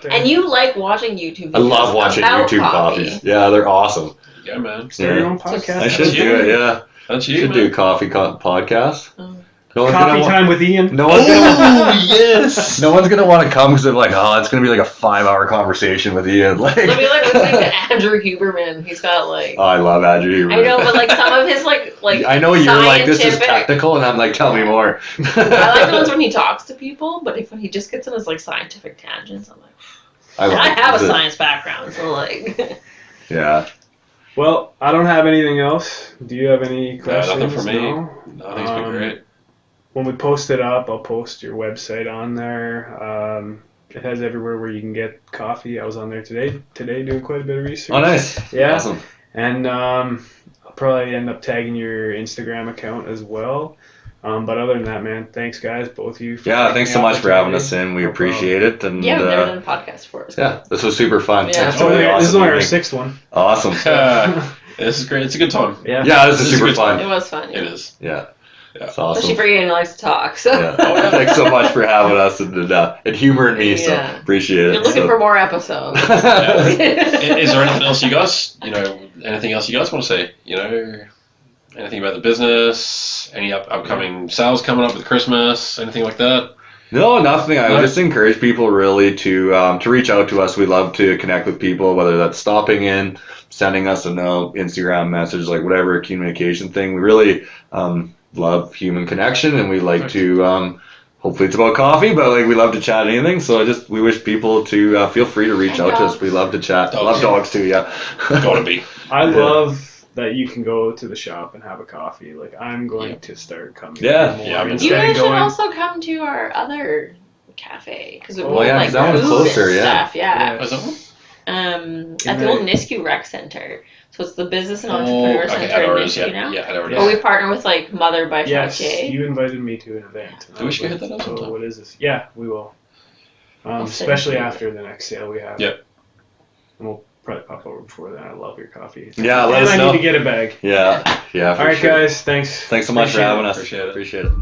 And you like watching YouTube videos. I love watching YouTube coffees. Yeah, they're awesome. Yeah, man. Start your own podcast. I should do it. Yeah, that's you. Should do a coffee podcast. Coffee time with Ian. No one's yes. No one's gonna want to come because they're like, it's gonna be like a 5-hour conversation with Ian. Like, it'll be like listening to Andrew Huberman. He's got like. Oh, I love Andrew Huberman. I know, but like some of his like. I know you're like this is technical, and I'm like, tell me more. I like the ones when he talks to people, but if he just gets in his like scientific tangents, I'm like. I have a science background, so like. Yeah. Well, I don't have anything else. Do you have any questions? Nothing for me. Nothing's been great. When we post it up, I'll post your website on there. It has everywhere where you can get coffee. I was on there today doing quite a bit of research. Oh, nice. Yeah. Awesome. And I'll probably end up tagging your Instagram account as well. But other than that, man, thanks guys, both of you. Yeah, thanks so much for having us in. We appreciate it. And yeah, we've never done a podcast before. So. Yeah, this was super fun. Yeah. This is only our 6th one. Awesome. This is great. It's a good time. Yeah, this is super fun. It was fun. It is. Yeah. It's awesome. Especially for you who likes to talk. So. Yeah. Thanks so much for having us and humoring me. So appreciate it. You're looking for more episodes. Is there anything else you guys, anything else you guys want to say? Anything about the business? Any upcoming sales coming up with Christmas? Anything like that? No, nothing. I would just encourage people really to reach out to us. We love to connect with people, whether that's stopping in, sending us a note, Instagram message, like whatever communication thing. We really love human connection, and we like to. Hopefully it's about coffee, but we love to chat anything. So we wish people to feel free to reach out to us. We love to chat. Love dogs too. Yeah, gotta be. I love that you can go to the shop and have a coffee. I'm going to start coming. Yeah. You guys should also come to our other cafe because that one's closer. Stuff. Yeah. Was that one? At the old Nisku Rec Center. So it's the Business and Entrepreneur Center in Nisku now. Yeah, But we partner with Mother by Yes, Fache. you invited me to an event. Do we should hit that up sometime? So what is this? Yeah, we will. Especially after the next sale we have. Yep. And we'll probably pop over before then. I love your coffee. Yeah, let us know. I need to get a bag. Yeah. All right, guys. Thanks. Thanks so much for having us. Appreciate it. Appreciate it.